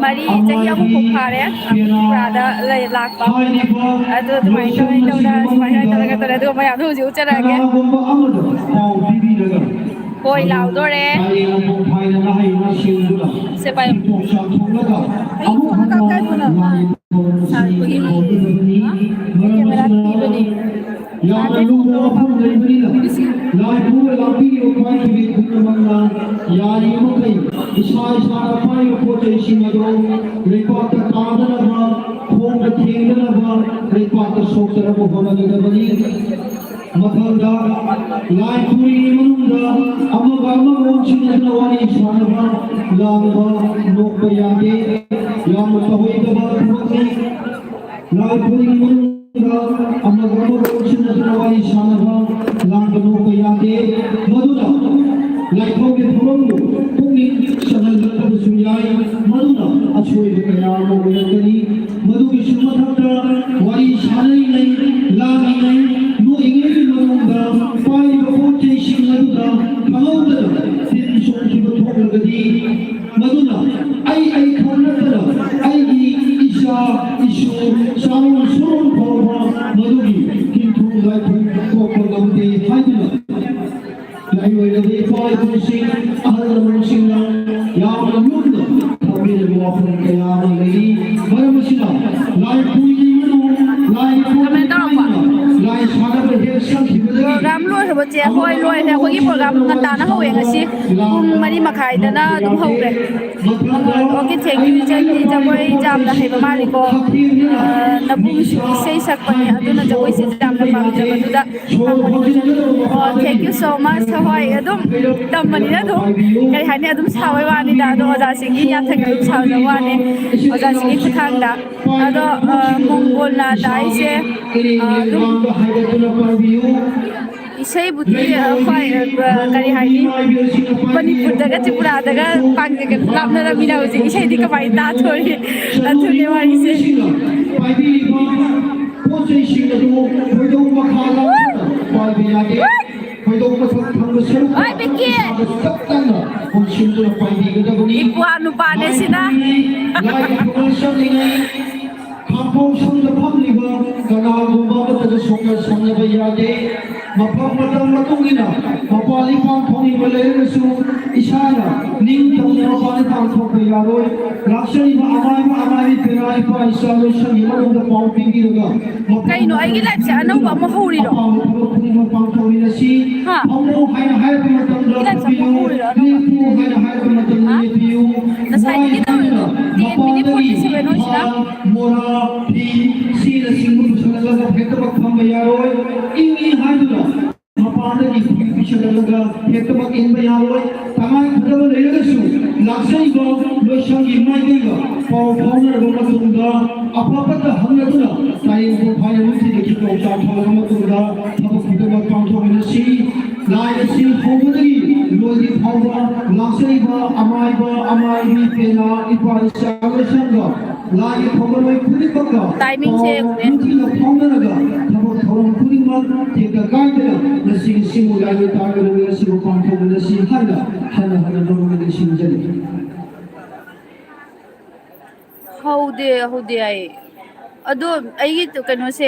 mari jahi amu ko phare pura da lei lak ba ado tumai da ga to da mayam thu ju chara ge koi lao do re se pai ai ko ka ka ko na sa ko ni camera ki bani ya lu mo phun le ni la bu la bi o pai bi ku man na ya ri mo kai isa ra pai ko te shi ma do le ko ta ka da na ba khong da theng da na ba le ko ta sok ta mo ho na ga bani mathanda lai puri manunda amaga amon china na wani shanaba lama nok bayage yam tahoi da ba thukni lai puri manunda amaga amon china na wani shanaba lama nok bayage maduna lai thoge thurong puni sanal da suyai maduna achoi da ya mo gani madu ki sumathanda wani shanai nai lami nai no inge pai bote shingaduda kamauda sin shonki bothogadi maduna ai khonatara ai gi isha ishu saun suron ꯏꯄꯥ ꯏꯄꯨꯁꯤꯡ ꯑꯍꯜ ꯂꯃꯟꯁꯤꯡꯅ ꯌꯥꯝꯅ ꯂꯨꯝꯅ ꯊꯝꯕꯤꯔꯕ ꯋꯥꯐꯝ ꯀꯌꯥ ꯑꯃ ꯂꯩꯔꯤ ꯃꯔꯝ ꯑꯁꯤꯅ ꯂꯥꯏ ꯄꯨꯏꯒꯅꯨ ꯂꯥꯏ ꯂꯥꯏ ꯁꯥꯟꯅꯕ ꯍꯦꯛ ꯁꯪꯈꯤꯕꯗꯒꯤ ꯄ꯭ꯔꯣꯒ꯭ꯔꯥꯝ ꯂꯣꯏꯈ꯭ꯔꯕ ꯆꯦ ꯍꯣꯏ ꯂꯣꯏꯈ꯭ꯔꯦ ꯑꯩꯈꯣꯏꯒꯤ ꯄ꯭ꯔꯣꯒ꯭ꯔꯥꯝ ꯉꯟꯇꯥꯅ ꯍꯧꯋꯦ ꯉꯁꯤ ꯄꯨꯡ 4:30ꯗꯅ ꯑꯗꯨꯝ ꯍꯧꯈ꯭ꯔꯦ ꯑꯣꯀꯦ ꯊꯦꯡꯛ ꯌꯨ ꯏꯆꯟꯗꯤ ꯖꯒꯣꯏ ꯌꯥꯝꯅ ꯍꯩꯕ ꯃꯥꯜꯂꯤꯀꯣ ꯅꯕꯨꯡꯁꯨ ꯏꯁꯩ ꯁꯛꯄꯅꯤ ꯑꯗꯨꯅ ꯖꯒꯣꯏꯁꯦ ꯌꯥꯝꯅ ꯄꯥꯝꯖꯕꯗꯨꯗ ꯍꯪꯕꯅꯤ ꯑꯣ ꯊꯦꯡꯛ ꯌꯨ ꯁꯣ ꯃꯆ ꯍꯣꯏ ꯑꯗꯨꯝ ꯇꯝꯕꯅꯤꯅ ꯑꯗꯨꯝ ꯀꯔꯤ ꯍꯥꯏꯅꯤ ꯑꯗꯨꯝ ꯁꯥꯕꯩ ꯋꯥꯅꯤꯗ ꯑꯗꯣ ꯑꯣꯖꯥꯁꯤꯡꯒꯤ ꯌꯥꯊꯪ ꯑꯗꯨꯝ ꯁꯥꯖꯕ ꯋꯥꯅꯤ ꯑꯣꯖꯥꯁꯤꯡꯒꯤ ꯈꯨꯠꯊꯥꯡꯗ ꯑꯗꯣ ꯃꯣꯡꯒꯣꯜꯅ ꯇꯥꯛꯏꯁꯦ ꯑꯗꯨꯝ ꯏꯁꯩꯕꯨꯗꯤ ꯍꯣꯏ ꯀꯔꯤ ꯍꯥꯏꯅꯤ ꯃꯅꯤꯄꯨꯔꯗꯒ ꯇ꯭ꯔꯤꯄꯨꯔꯥꯗꯒ ꯂꯥꯞꯅꯔꯝꯃꯤꯅ ꯍꯧꯖꯤꯛ ꯏꯁꯩꯗꯤ ꯀꯃꯥꯏꯅ ꯇꯥꯊꯣꯔꯤ ꯑꯗꯨꯅꯦ ꯋꯥꯔꯤꯁꯦ ꯄꯥꯏꯕꯤꯔꯤꯕ ꯄꯣꯠ ꯆꯩꯁꯤꯡ ꯑꯗꯨ ꯈꯣꯏꯗꯧ ꯃꯈꯥ ꯂꯥꯡꯗꯨꯅ ꯄꯥꯏꯕ ꯌꯥꯗꯦ ꯈꯣꯏꯗꯧ ꯃꯊꯛ ꯊꯪꯕ ꯁꯔꯨꯛꯇ ꯍꯣꯏ ꯕꯤꯀꯤ ꯏꯁꯥꯗ ꯇꯞ ꯇꯞꯅ ꯄꯨꯟꯁꯤꯟꯗꯨꯅ ꯄꯥꯏꯕꯤꯒꯗꯕꯅꯤ ꯏꯄ꯭ꯋꯥ ꯅꯨꯄꯥꯅꯦ ꯁꯤꯅ ꯂꯥꯏꯒꯤ ꯊꯧꯒꯜ ꯆꯠꯂꯤꯉꯩ ꯈꯥꯡꯄꯣꯛ ꯁꯪꯗ ꯐꯝꯂꯤꯕ ꯀꯅꯥꯒꯨꯝꯕ ꯑꯃꯠꯇꯗ ꯁꯣꯛꯅ ꯁꯝꯅꯕ ꯌꯥꯗꯦ ꯃꯐꯝ ꯃꯇꯝ ꯃꯇꯨꯡ ꯏꯟꯅ ꯃꯄꯥꯟ ꯏꯄꯥꯟ ꯊꯣꯛꯅꯤꯡꯕ ꯂꯩꯔꯒꯁꯨ ꯏꯁꯥꯅ ꯅꯤꯡꯇꯝꯅ ꯃꯄꯥꯟ ꯏꯄꯥꯟ ꯊꯣꯛꯄ ꯌꯥꯔꯣꯏ ꯂꯥꯛꯆꯔꯤꯕ ꯑꯃꯥꯏꯕꯤ ꯄꯦꯔꯥ ꯏꯄꯥ ꯏꯆꯥ ꯂꯣꯏꯁꯪꯒꯤ ꯃꯔꯝꯗ ꯄꯥꯎ ꯄꯤꯕꯤꯔꯒ ꯀꯩꯅꯣ ꯑꯩꯒꯤ ꯂꯥꯏꯐꯁꯦ ꯑꯅꯧꯕ ꯑꯃ ꯍꯧꯔꯤꯔꯣ ꯑꯄꯥꯝꯕ ꯊꯕꯛ ꯈꯨꯗꯤꯡꯃꯛ ꯄꯥꯡꯊꯣꯛꯃꯤꯟꯅꯁꯤ ꯍꯥ ꯐꯝꯃꯨ ꯍꯥꯏꯅ ꯍꯥꯏꯔꯛꯄ ꯃꯇꯝꯗ ꯑꯩꯒꯤ ꯂꯥꯏꯐꯁꯦ ꯑꯃ ꯐꯝꯕꯤꯌꯨ ꯍꯧꯔꯤꯔꯣ ꯑꯅꯧꯕ ꯂꯦꯞꯄꯨ ꯍꯥꯏꯅ ꯍꯥꯏꯔꯛꯄ ꯃꯇꯝꯗ ꯍꯥ ꯂꯦꯞꯄꯤꯌꯨ ꯋꯥꯏ ꯉꯁꯥꯏꯗꯒꯤ ꯍꯥꯏꯗꯨꯅ ꯇꯧꯔꯤꯗꯣ 10 ꯃꯤꯅꯤꯠ ꯃꯄꯥꯟꯗꯒꯤ 47 ꯑꯣꯏꯁꯤꯅ ꯃꯣꯔꯥ ꯐꯤ ꯁꯤꯅꯆꯤꯡꯕ ꯄꯨꯁꯜꯂꯒ ꯍꯦꯛꯇꯃꯛ ꯊꯝꯕ ꯌꯥꯔꯣꯏ ꯏꯪꯉꯤ ꯍꯥꯏꯗꯨꯅ ꯃꯄꯥꯟꯗꯒꯤ ꯐꯤ ꯄꯤꯁꯜꯂꯒ ꯍꯦꯛꯇꯃꯛ ꯏꯟꯕ ꯌꯥꯔꯣꯏ ꯇꯉꯥꯏ ꯐꯗꯕ ꯂꯩꯔꯒꯁꯨ ꯂꯥꯛꯆꯔꯤꯕ ꯂꯣꯏꯁꯪꯒꯤ ꯃꯥꯏꯀꯩꯒ ꯄꯥꯎ ꯐꯥꯎꯅꯔꯕ ꯃꯇꯨꯡꯗ ꯑꯐ ꯐꯠꯇ ꯍꯪꯅꯗꯨꯅ ꯇꯥꯏꯌꯦꯡꯕ ꯐꯥꯏꯅ ꯅꯨꯡꯊꯤꯜꯒꯤ ꯄꯥꯎꯆꯥ ꯐꯥꯎꯔꯕ ꯃꯇꯨꯡꯗ ꯊꯕꯛ ꯈꯨꯗꯤꯡꯃꯛ ꯄꯥꯡꯊꯣꯛꯃꯤꯟꯅꯁꯤ ꯂꯥꯏ ꯑꯁꯤ ꯍꯧꯕꯗꯒꯤ ꯂꯣꯏꯗ꯭ꯔꯤ ꯐꯥꯎꯕ ꯂꯥꯛꯆꯔꯤꯕ ꯑꯃꯥꯏꯕ ꯑꯃꯥꯏꯕꯤ ꯄꯦꯅꯥ ꯏꯄꯥ ꯏꯆꯥ ꯂꯣꯏꯁꯪꯒ ꯂꯥꯏꯒꯤ ꯊꯧꯒꯜꯂꯣꯏ ꯈꯨꯗꯤꯡꯃꯛꯀ ꯇꯥꯏꯃꯤꯡꯁꯦ ꯄꯥꯎ ꯌꯦꯡꯉꯨꯅꯦ ꯅꯨꯡꯊꯤꯜ ꯐꯥꯎꯅꯔꯒ ꯊꯕꯛ ꯊꯧꯔꯝ ꯈꯨꯗꯤꯡꯃꯛ ꯇꯦꯛꯇ ꯀꯥꯏꯗꯅ ꯉꯁꯤꯒꯤ ꯁꯤꯡꯃꯨ ꯂꯥꯏꯒꯤ ꯇꯥꯒꯗꯕ ꯑꯁꯤꯕꯨ ꯄꯥꯡꯊꯣꯛꯃꯤꯟꯅꯁꯤ ꯍꯥꯏꯅ ꯍꯟꯅ ꯍꯟꯅ ꯅꯣꯡꯃꯗ ꯅꯤꯡꯁꯤꯡꯖꯔꯤ ꯍꯧꯗꯦ ꯑꯩ ꯑꯗꯣ ꯑꯩꯒꯤ ꯀꯩꯅꯣꯁꯦ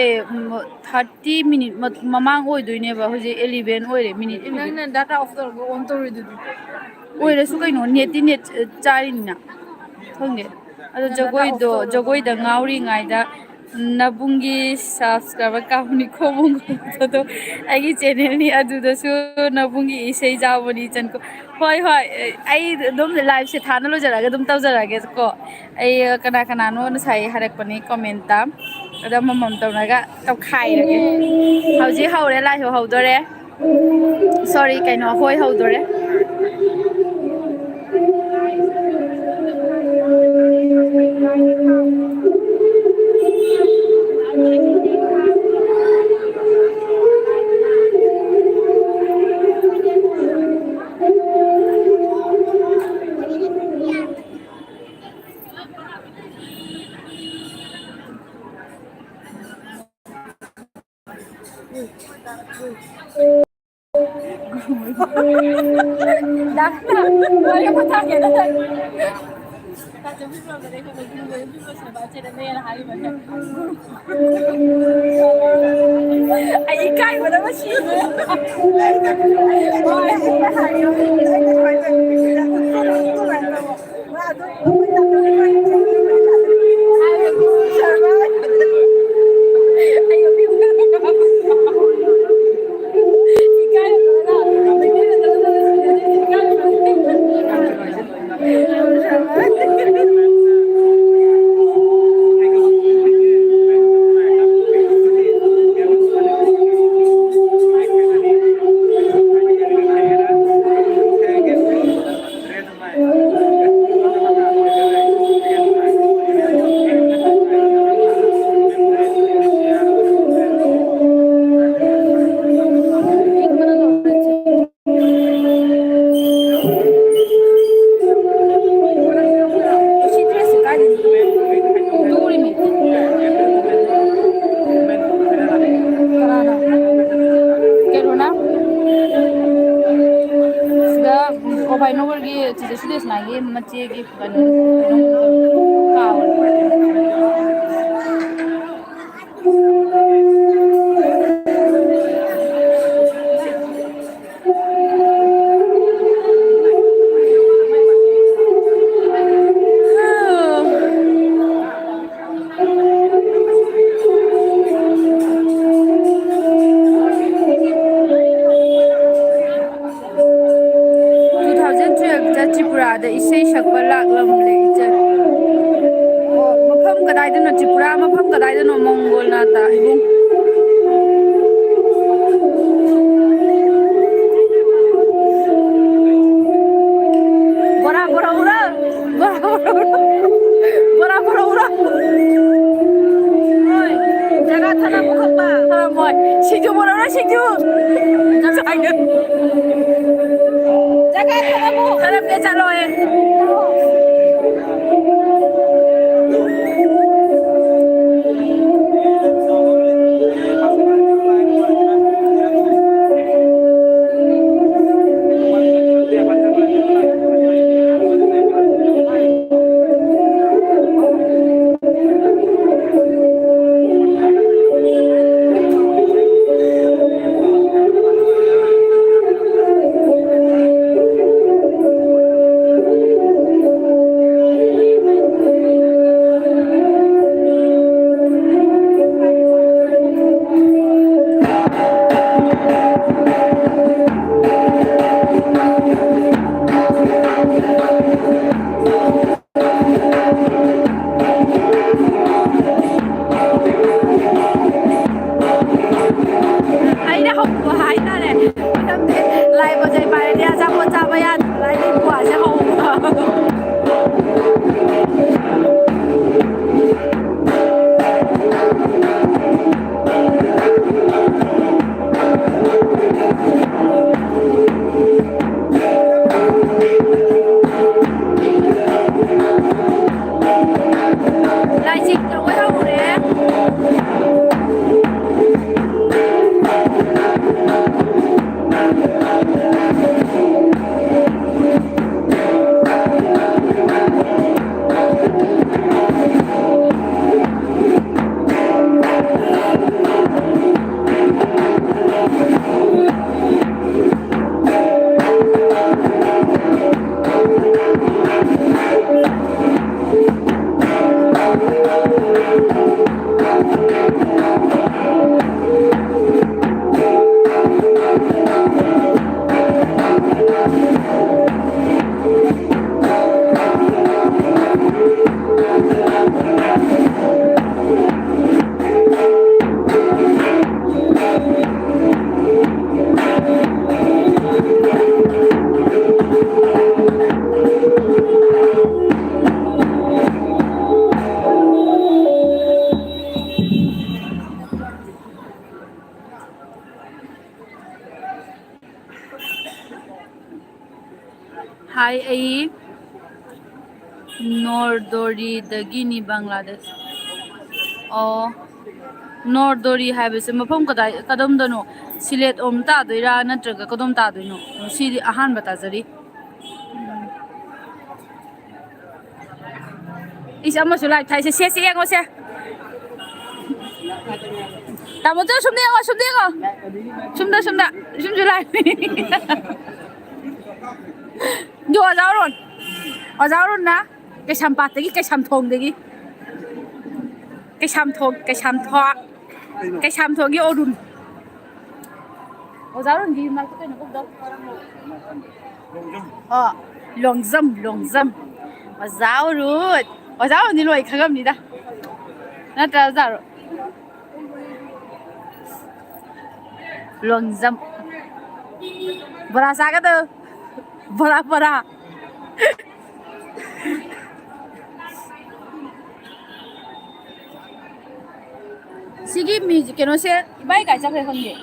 30 ꯃꯤꯅꯤꯠ ꯃꯃꯥꯡ ꯑꯣꯏꯗꯣꯏꯅꯦꯕ ꯍꯧꯖꯤꯛ 11 ꯑꯣꯏꯔꯦ ꯃꯤꯅꯤꯠ 11 ꯅꯪꯅ ꯗꯥꯇꯥ ꯑꯣꯐ ꯇꯧꯔꯒ ꯑꯣꯟ ꯇꯧꯔꯤꯗꯨꯗꯤ ꯑꯣꯏꯔꯁꯨ ꯀꯩꯅꯣ ꯅꯦꯠꯇꯤ ꯅꯦꯠ ꯆꯥꯔꯤꯅꯤꯅ ꯈꯪꯗꯦ ꯑꯗꯣ ꯅꯪ ꯗꯥꯇꯥ ꯑꯣꯐ ꯇꯧꯔꯒ ꯖꯒꯣꯏꯗ ꯉꯥꯎꯔꯤꯉꯩꯗ ꯅꯕꯨꯡꯒꯤ ꯁꯕꯁꯀ꯭ꯔꯥꯏꯕꯔ ꯀꯥꯎꯅꯤ ꯈꯣꯡꯕꯗꯣ ꯑꯩꯒꯤ ꯆꯦꯅꯦꯜꯅꯤ ꯑꯗꯨꯗꯁꯨ ꯅꯕꯨꯡꯒꯤ ꯏꯁꯩ ꯌꯥꯎꯕꯅꯤ ꯏꯆꯟꯀꯣ ꯍꯣꯏ ꯑꯩ ꯑꯗꯨꯝ ꯂꯥꯏꯚꯁꯦ ꯊꯥꯅ ꯂꯣꯏꯖꯔꯒ ꯑꯗꯨꯝ ꯇꯧꯖꯔꯛꯑꯒꯦꯀꯣ ꯑꯩ ꯀꯅꯥꯅꯣ ꯉꯁꯥꯏ ꯍꯥꯏꯔꯛꯄꯅꯤ ꯀꯣꯃꯦꯟꯇ ꯑꯗ ꯑꯃꯃꯝ ꯇꯧꯔꯒ ꯇꯧꯈꯥꯏꯔꯒꯦ ꯍꯧꯖꯤꯛ ꯍꯧꯔꯦ ꯂꯥꯏꯍꯧ ꯍꯧꯗꯣꯔꯦ ꯁꯣꯔꯤ ꯀꯩꯅꯣ ꯍꯣꯏ ꯍꯧꯗꯣꯔꯦ ꯑꯩ ꯏꯀꯥꯏꯕꯅ ꯁꯤꯔꯦ ꯑꯣꯚꯥꯏꯅꯣꯒꯔꯒꯤ ꯆꯤꯆꯦ ꯁꯨꯗꯦꯁꯅꯥꯒꯤ ꯃꯆꯦꯒꯤ ꯀꯩꯅꯣ ꯀꯥꯎꯔꯦ ꯆ ꯇ꯭ꯔꯤꯄꯨꯔꯥꯗ ꯏꯁꯩ ꯁꯛꯄ ꯂꯥꯛꯂꯝꯂꯦ ꯏꯆꯟ ꯑꯣ ꯃꯐꯝ ꯀꯗꯥꯏꯗꯅꯣ ꯇ꯭ꯔꯤꯄꯨꯔꯥ ꯃꯐꯝ ꯀꯗꯥꯏꯗꯅꯣ ꯃꯣꯡꯒꯣꯜ ꯅꯥꯇꯥ ꯏꯕꯨꯡ ꯕꯣꯔꯥ ꯕꯣꯔꯥ ꯎꯔ ꯕꯣꯔꯥ ꯕꯣꯔꯥ ꯎꯔ ꯕꯣꯔꯥ ꯕꯣꯔꯥ ꯎꯔ ꯍꯣꯏ ꯖꯒꯥ ꯊꯅꯝꯃꯨ ꯈꯪꯕ ꯊꯅꯝꯃꯣꯏ ꯁꯤꯡꯖꯨ ꯕꯣꯔꯥ ꯁꯤꯡꯖꯨ ꯆꯥꯏꯅ ꯖꯒꯥ ꯊꯅꯝꯃꯨ ꯊꯅꯝꯒꯦ ꯆꯠꯂꯣꯏ ꯑꯩꯅ ꯍꯧꯕ ꯍꯥꯏꯇꯥꯔꯦ ꯃꯇꯝꯗꯤ ꯂꯥꯏ ꯕꯖꯩ ꯄꯥꯏꯔꯗꯤ ꯑꯆꯥꯄꯣꯠ ꯆꯥꯕ ꯌꯥꯗꯕ ꯂꯥꯏ ꯕꯨꯋꯥꯁꯦ ꯍꯧꯕ ꯂꯥꯏꯁꯤꯡ ꯇꯧꯕ ꯍꯧꯔꯦ ꯍꯥꯏ ꯑꯩ ꯅꯣꯔꯗꯣꯔꯤꯗꯒꯤꯅꯤ ꯕꯪꯒ꯭ꯂꯥꯗꯦꯁ ꯑꯣ ꯅꯣꯔꯗꯣꯔꯤ ꯍꯥꯏꯕꯁꯦ ꯃꯐꯝ ꯀꯗꯣꯝꯗꯅꯣ ꯁꯤꯂꯦꯠ ꯑꯣꯝ ꯇꯥꯗꯣꯏꯔꯥ ꯅꯠꯇ꯭ꯔꯒ ꯀꯗꯣꯝ ꯇꯥꯗꯣꯏꯅꯣ ꯁꯤꯗꯤ ꯑꯍꯥꯟꯕ ꯇꯥꯖꯔꯤ ꯏꯁ ꯑꯃꯁꯨ ꯂꯥꯏꯚ ꯊꯥꯏꯁꯦ ꯁꯦ ꯌꯦꯡꯉꯣꯁꯦ ꯇꯥꯃꯣꯆꯧ ꯁꯨꯝꯗ ꯌꯦꯡꯉꯣ ꯁꯨꯝꯗ ꯁꯨꯝꯁꯨ ꯂꯥꯏꯚ ꯌꯣ ꯑꯣꯖꯥꯎꯔꯣꯟꯅ ꯀꯩꯁꯥꯝꯄꯥꯠꯇꯒꯤ ꯀꯩꯁꯥꯝꯊꯣꯡꯒꯤ ꯑꯣꯔꯨꯟ ꯑꯣꯖꯥꯔꯣꯟꯒꯤ ꯃꯅꯥꯛꯇ ꯀꯩꯅꯣ ꯀꯧꯗꯧ ꯂꯣꯡꯖꯝ ꯑꯣꯖꯥꯎꯔꯨꯟꯗꯤ ꯂꯣꯏ ꯈꯪꯉꯝꯅꯤꯗ ꯅꯠꯇ꯭ꯔꯥ ꯑꯣꯖꯥꯔꯣ ꯂꯣꯡꯖꯝ ꯕꯣꯔꯥ ꯆꯥꯒꯗꯧ ꯕꯣꯔꯥ सिगी म्यूजिक कनोसे इबाई काय चखरे खंगे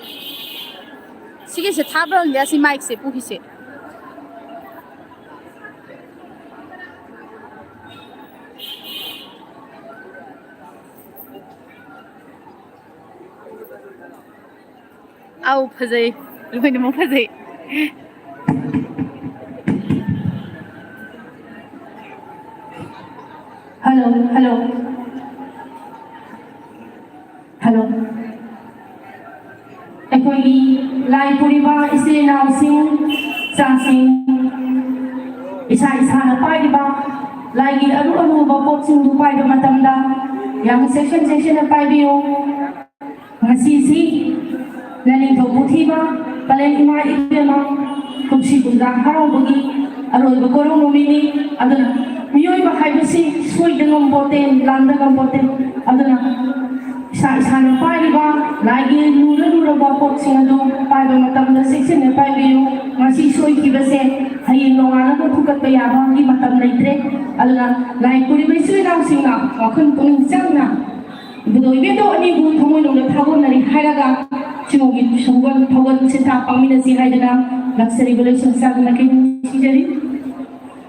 सिगी से थाब्र हंगे असि माइक से पुही से आउ फजै लोइनो म फजै हेलो अखोई लाई पुरीबा इसे नाउसिंग चासिंग इसा ना पाइबा लाई की अनु बपोसिंग दु पाइबा मतमदा yang section na पाइबियो ngasi si laling to buthiba palen ima ibema ꯀꯨꯝꯁꯤ ꯀꯨꯝꯖꯥ ꯍꯔꯥꯎꯕꯒꯤ ꯑꯔꯣꯏꯕ ꯀꯣꯔꯧ ꯅꯨꯃꯤꯠꯅꯤ ꯑꯗꯨꯅ ꯃꯤꯑꯣꯏꯕ ꯍꯥꯏꯕꯁꯤ ꯁꯣꯏꯗ ꯉꯝꯄꯣꯠꯇꯦ ꯂꯥꯟꯗ ꯉꯝꯄꯣꯠꯇꯦ ꯑꯗꯨꯅ ꯏꯁꯥꯅ ꯄꯥꯏꯔꯤꯕ ꯂꯥꯏꯒꯤ ꯂꯨꯔꯕ ꯄꯣꯠꯁꯤꯡ ꯑꯗꯨ ꯄꯥꯏꯕ ꯃꯇꯝꯗ ꯆꯦꯛꯁꯤꯟꯅ ꯄꯥꯏꯕꯤꯌꯨ ꯉꯁꯤ ꯁꯣꯏꯈꯤꯕꯁꯦ ꯍꯌꯦꯡ ꯅꯣꯡꯉꯥꯜꯂꯒ ꯐꯨꯀꯠꯄ ꯌꯥꯕꯒꯤ ꯃꯇꯝ ꯂꯩꯇ꯭ꯔꯦ ꯑꯗꯨꯅ ꯂꯥꯏ ꯈꯨꯔꯤꯕ ꯏꯆꯤꯜ ꯏꯅꯥꯎꯁꯤꯡꯅ ꯋꯥꯈꯜ ꯄꯨꯛꯅꯤꯡ ꯆꯪꯅ ꯏꯕꯨꯙꯧ ꯏꯕꯦꯟꯗꯧ ꯑꯅꯤꯕꯨ ꯊꯃꯣꯏꯅꯨꯡꯗ ꯊꯥꯒꯣꯟꯅꯔꯤ ꯍꯥꯏꯔꯒ ꯁꯤꯒꯤ ꯊꯧꯒꯜ ꯁꯤꯟꯊꯥ ꯄꯥꯡꯃꯤꯟꯅꯁꯤ ꯍꯥꯏꯗꯅ ꯂꯥꯛꯆꯔꯤꯕ ꯂꯣꯏꯁꯪ ꯆꯥꯗꯨꯅ ꯀꯩ ꯅꯨꯡꯁꯤꯖꯔꯤ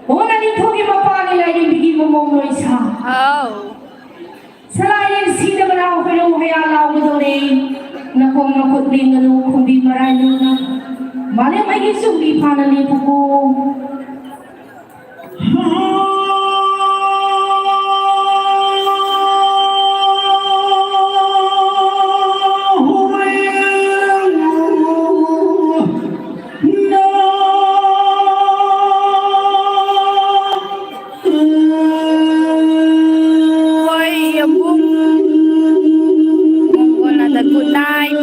ꯍꯣꯟꯅ ꯅꯤꯡꯊꯧꯒꯤ ꯃꯄꯥꯅꯤ ꯂꯥꯏꯔꯦꯝꯕꯤꯒꯤ ꯃꯃꯣꯝ ꯂꯣꯏꯁꯥ ꯑꯥꯎ ꯁꯂꯥꯏꯔꯦꯟ ꯁꯤꯗꯕ ꯂꯥꯎ ꯍꯩꯔꯧ ꯍꯌꯥ ꯂꯥꯎꯒꯗꯧꯔꯦ ꯅꯈꯣꯡ ꯅꯈꯨꯠ ꯂꯦꯡꯒꯅꯨ ꯈꯣꯡꯕꯤ ꯃꯔꯥꯏ ꯂꯨꯅ ꯃꯥꯂꯦꯝ ꯑꯩꯒꯤ ꯆꯨꯝꯕꯤ ꯐꯥꯅ ꯂꯦꯞꯄꯨꯀꯣ Hoy, yambung. Mongol ada good night.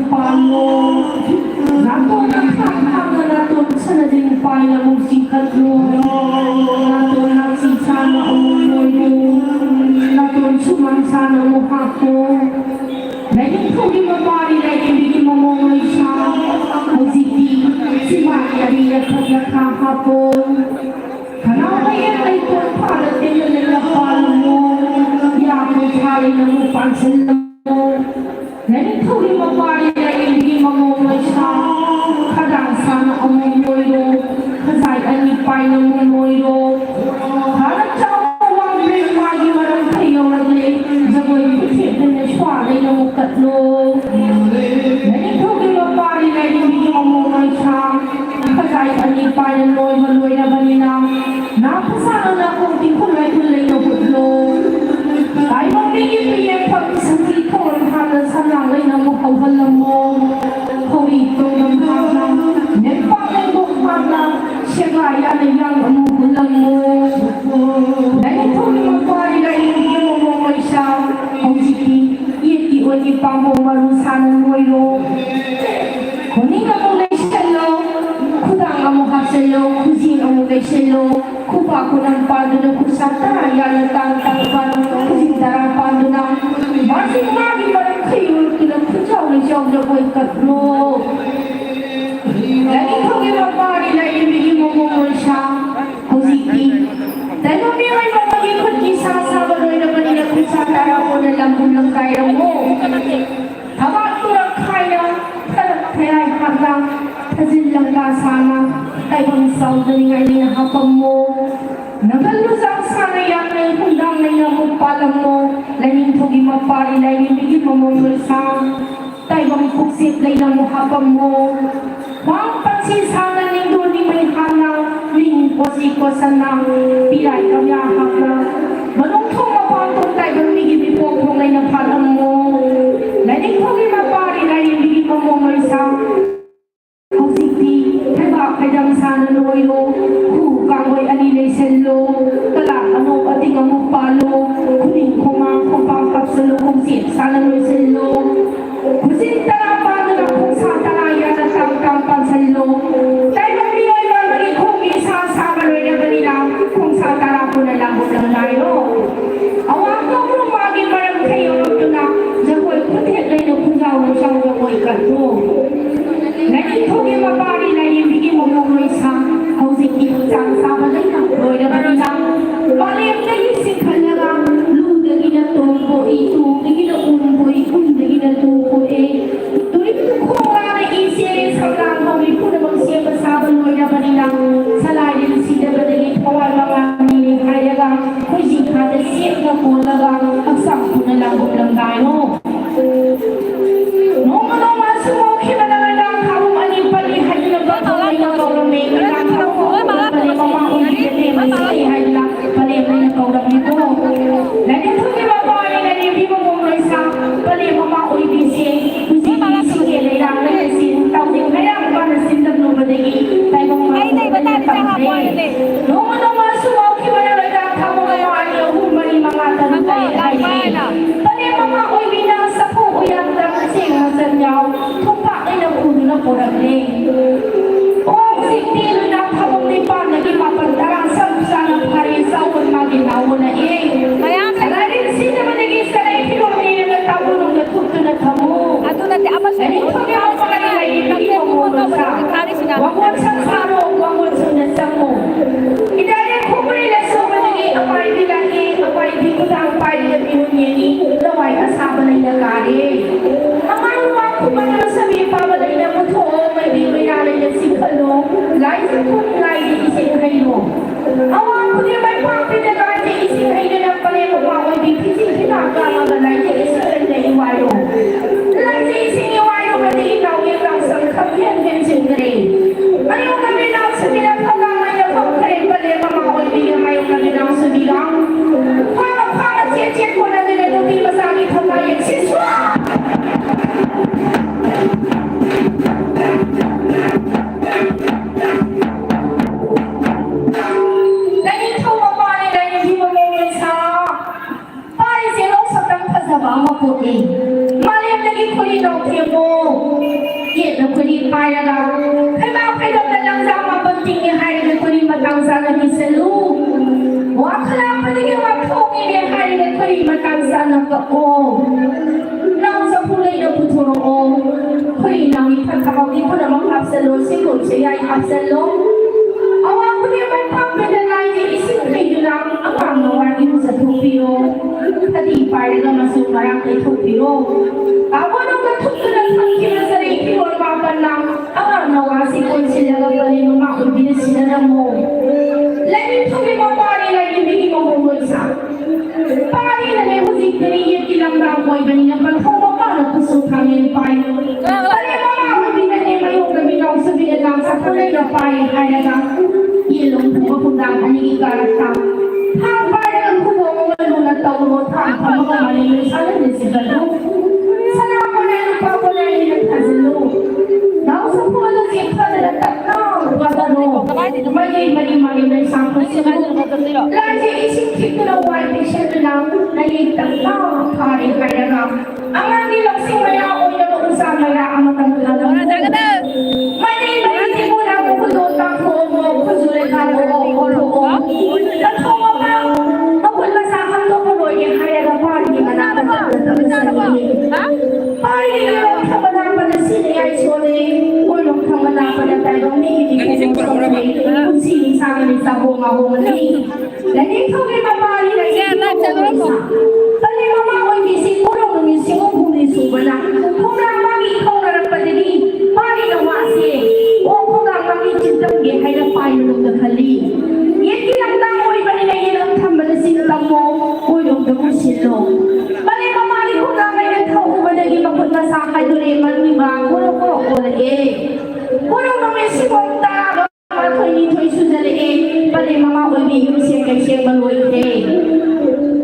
palo nato na kakang nato sana din pala mo sikat lo nato na si sana umuloy nato sumang sana mo hapo Lagi ko di mabari lagi di mamongay siya Muziki si Maria Ria kaya kahapon Kanawaya ay kung parating na nilapal mo Yaman tayo na mo pansin mo Lagi ko di mabari lagi di mamongay siya Kadang sana ang mumoyo Kasay anipay ng mumoyo Harap siya ang rin magi marang kayo nagli Zagoy pusit na swari na mo katlo Lagi ko di mabari lagi di mamongay siya Kasay anipay ng loy na balina Napasana na kung kulay-kulay na hudlo Tayo ang bigyan pag isang ito ang halang sa langay na mukhawalan mo Kawito ng halang Nagpapay mo halang Siya gaya na yung anuhulang mo Dahil ito ni magpari na hindi mo mamay siya Ang siki, iyon ipa mo marusanan mo yun Kunin ka mo na siya lo Kudang ka mo kasalo Kusin ka mo kay silo Kupa ko ng pado na kusata Yan ang tang-tang Kusin tarang pado na Masing magi parang kayo Kilang kuchaw na siyang na ko'y katlo Lagi kong ibabari na ibigin mo mo siya Kusiki Dahil mo may mamagikot isa sa baloy na manila kusata Ako na lang kung lang kaya mo Habang turang kaya Kaya hanggang Kasin lang ka sana Taibang sound na nga inahapang mo Nagalusang sana yan ay hundang na yung palang mo Lamin ko gimapari na ibigin mo mo sa Taibang puksit na yung hapang mo Huwag pansin sana ning doon ni may hanang Ling posikosan ng pilay kami ahap na Manong kong mapantong taibang migibig po kung ay napalang mo Lamin ko gimapari na ibigin mo mo sa Ang sikti, kaya kayang sana noyo Kukang way anilay selo Tala, ano ating ang palo Kuning kumang kumpangkap sa lukong sit Sana noy selo Kusin tala pa na kung sa talaya na tangkang pansalo Tayo magbigay ba maging kung isa sa maloy na balila Kung sa tala po na lang lang tayo Awak na mo maging marang kayo Ito na, Jakoy putit na ino kung gawin siyang Jakoy kato Lagi ko yung mabari na ibigin mo mo isa Hausik isang sama na yung Roy na kanina Palim na ising kalaga Luda ginatungko ito Ginatungko ikunda ginatungko Tuloy ko nga na ising sa lang Hawi ko na magsiya kasama Roy na kanina Sa lalim sida ba naging kawal mga miling kayaga Kung sika na siya na po lagang Agsang ko na lang lang tayo Noong ano masumo kinalaga lang Kawang aning palihan na ba Kawang na kawang may ilang Kawang palimamang ulit Masalihan lang Palimay na kawang nito Lagi ko ibabali na libi mo mong isa Palimamang ulit bising Kusi-bising Kailang na yasin Tawing kaya ba na sindang nubadagi Tayo mga Noong ano masumo kinalaga lang Kawang ayaw Humali mga tanong Palimamang ulit binasa po Uyang damasing Masanyaw Tupak ay napuno na po nagling O sintilo na kabong ni pa Naging mapantarang sa ng hari sa uwan maginawa na Alarin sila managis ka na ipinumili na nagtabo nung natuto na kamo Ay pagyaw pa kanila ibigin mo mo sa Wagwan sa saro Wagwan sa nasamo Idaya ko mo nila sa managing Apay bilagi Apay di ko na ang pay na pinunyeni Laway asama na ilagari Ang maluwang ko pa naman sabi Pabalay na mo to May bibay namin na di payah kaya kaya dalang sama penting yang hari ini kuri matang sana di selu wakala penting yang waktu ini hari ini kuri matang sana ke o nang sepuluh yang putoro o kuri nang ikan kapal di pun nama kapselo singgung saya kapselo awak pun yang mentang pendelai di isi kehidupan awak nawar di musa tupiro tadi payah masuk barang di tupiro awak nak tutup kira sering keluar makan nam, awak nawasi pun sila balik rumah ubi sila namo. Lagi tu kita pari lagi bini mau bersa. Pari lagi musik dari yang kilang ramai bani nampak kau apa nak suka ni pai. Pari mama ubi bani mayu kami kau sebi dalam satu lagi pai ada kan. Ilmu pun dah ani ikan. Hang pari aku bawa meluna tahu rotan kamu kembali sana di sini. Sana aku nak lupa aku nak ingat hasil. Now semua ada siapa ada tahu baru mari dari sampai sini. Lagi isi kita awal di sini lagi tahu hari kaya ram. Aman di lokasi maya orang berusaha maya amat terlalu. Mari di mula aku dotang komo kuzuran komo. Dan komo aku lasahan tu komo yang kaya ram hari mana Pari yang kamu pada sini ay sore, ulung kamu pada tayo ni di sini sana di sabong ako ni. Lagi kau ni mapari lagi Pari mama ko misi ulung misi mo puni subala. Kung ramami kau na pada ni, pari na wasi. O kung ramami cintang ge hay na payo ng nakali. Yan kilang tamo iba nila yan ang pada sini tamo ulung na musilo. Pari mamari ko na may nagkau lagi mapunta sa akin doon eh, manimang, puro ko lagi. Puro kami si Monta, mga toy sudali eh, pali mama ko yung siya kay siya maluwi eh.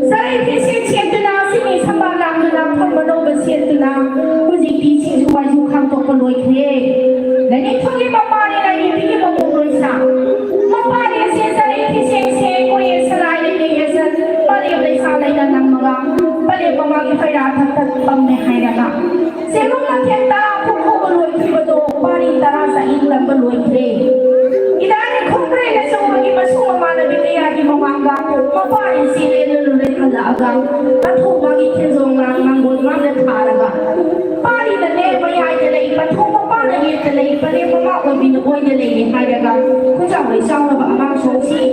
Sa rin siya ito na, sini sa balang na lang, pagmanaw ba siya ito na, kuzik di siya suway sukang to maluwi eh. Ganito yung mamari na yung hindi mo mungkul sa. Mamari siya sa rin siya, kuya sa layan niya sa, pali yung salay na ng mga pali mga kailangan at pamnehay na ka. Sino magkita kung kumuloy ko ito, pari tara sa ilang maluwi kre. Inaani kong kre na sa mga imasumama na binaya di mamanga, mapari sila naluloy kalaga, at humang itinzong lang manggol mga nataraga. Pari na nebaya nila ipat, humapala nila ipat, yung mga ko binukoy nila ihayaga, kung saan may isang na ba amang songsi.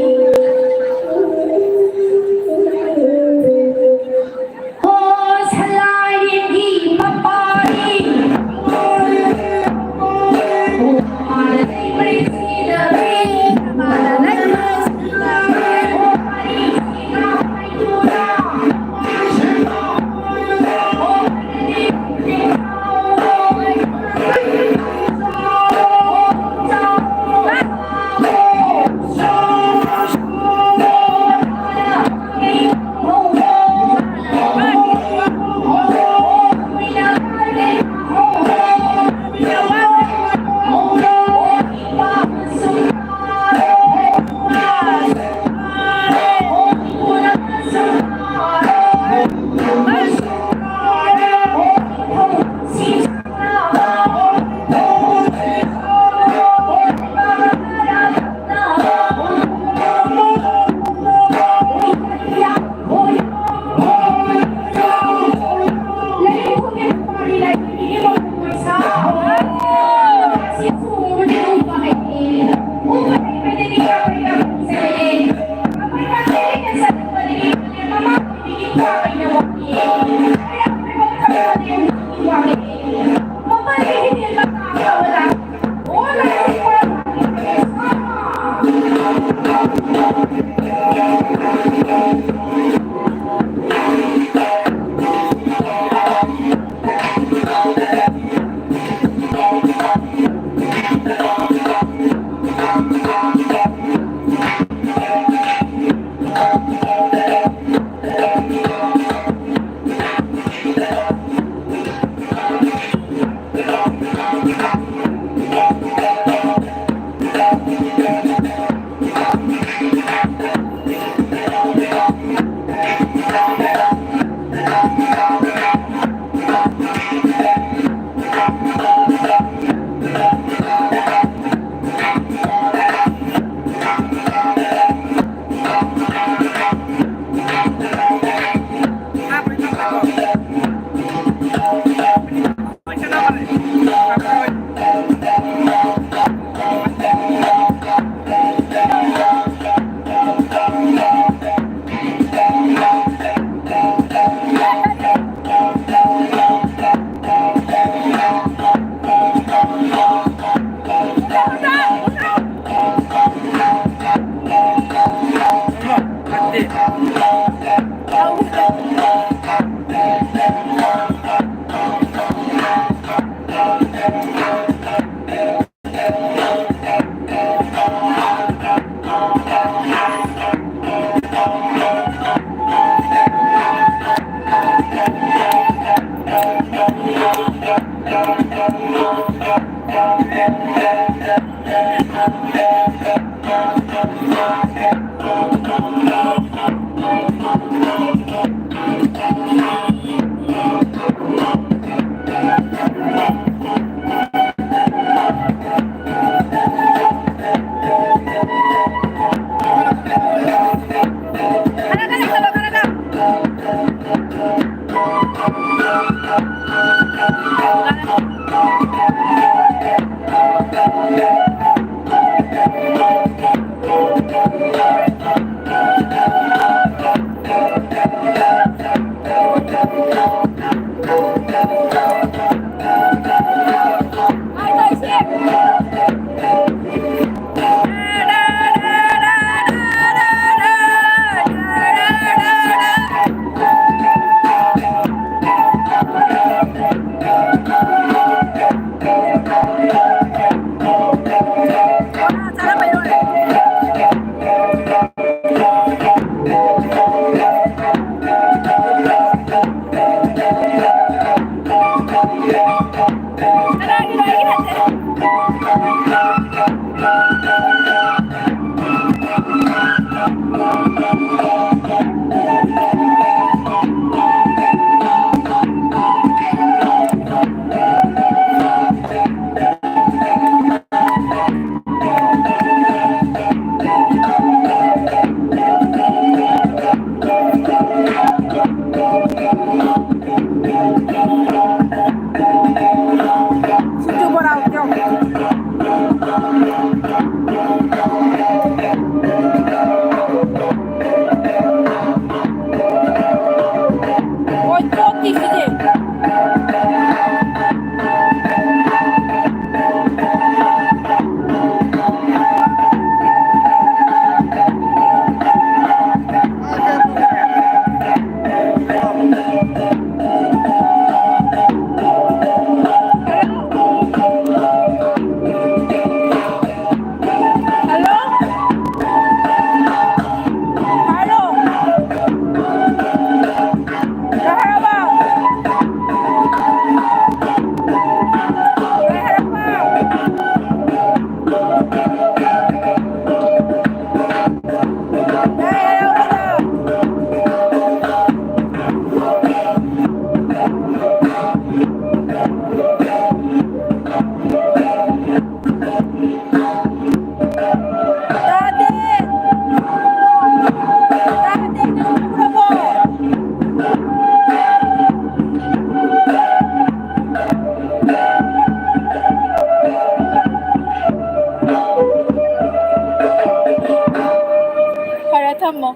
mo.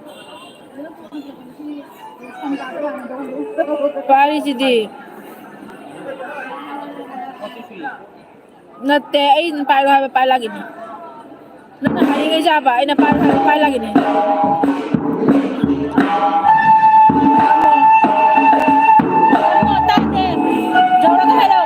Parisidi. Nate ay palo ha pa lagi ni. Nana ay siya ba ay na palo ha pa lagi ni. Tate. Jawra ka hello.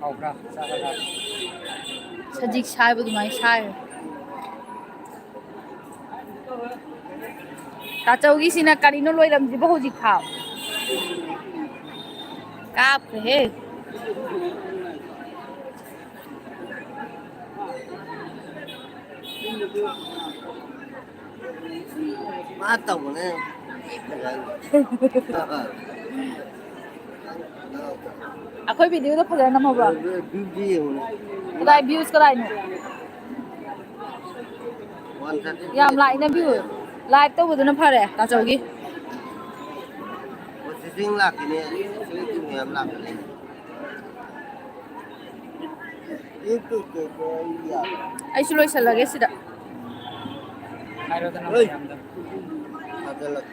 เอาครับทราบครับ 사직 샤이브도 많이 샤요. 다짜오기 시나 까리노 로이람 집어 호직 파오. 까프해. 맞다 보네. 아코이 비디오도 파자 나마 봐. 뷰지 오네. 그다이 뷰스 그다이노. 원사지. 야 라이나 뷰. 라이브 또보드는 파래. 다짜오기. Sing lakini, sing yang lakini. Itu iya. 아이슬로이 살라게 쓰다. Ayaw na naman. Adalah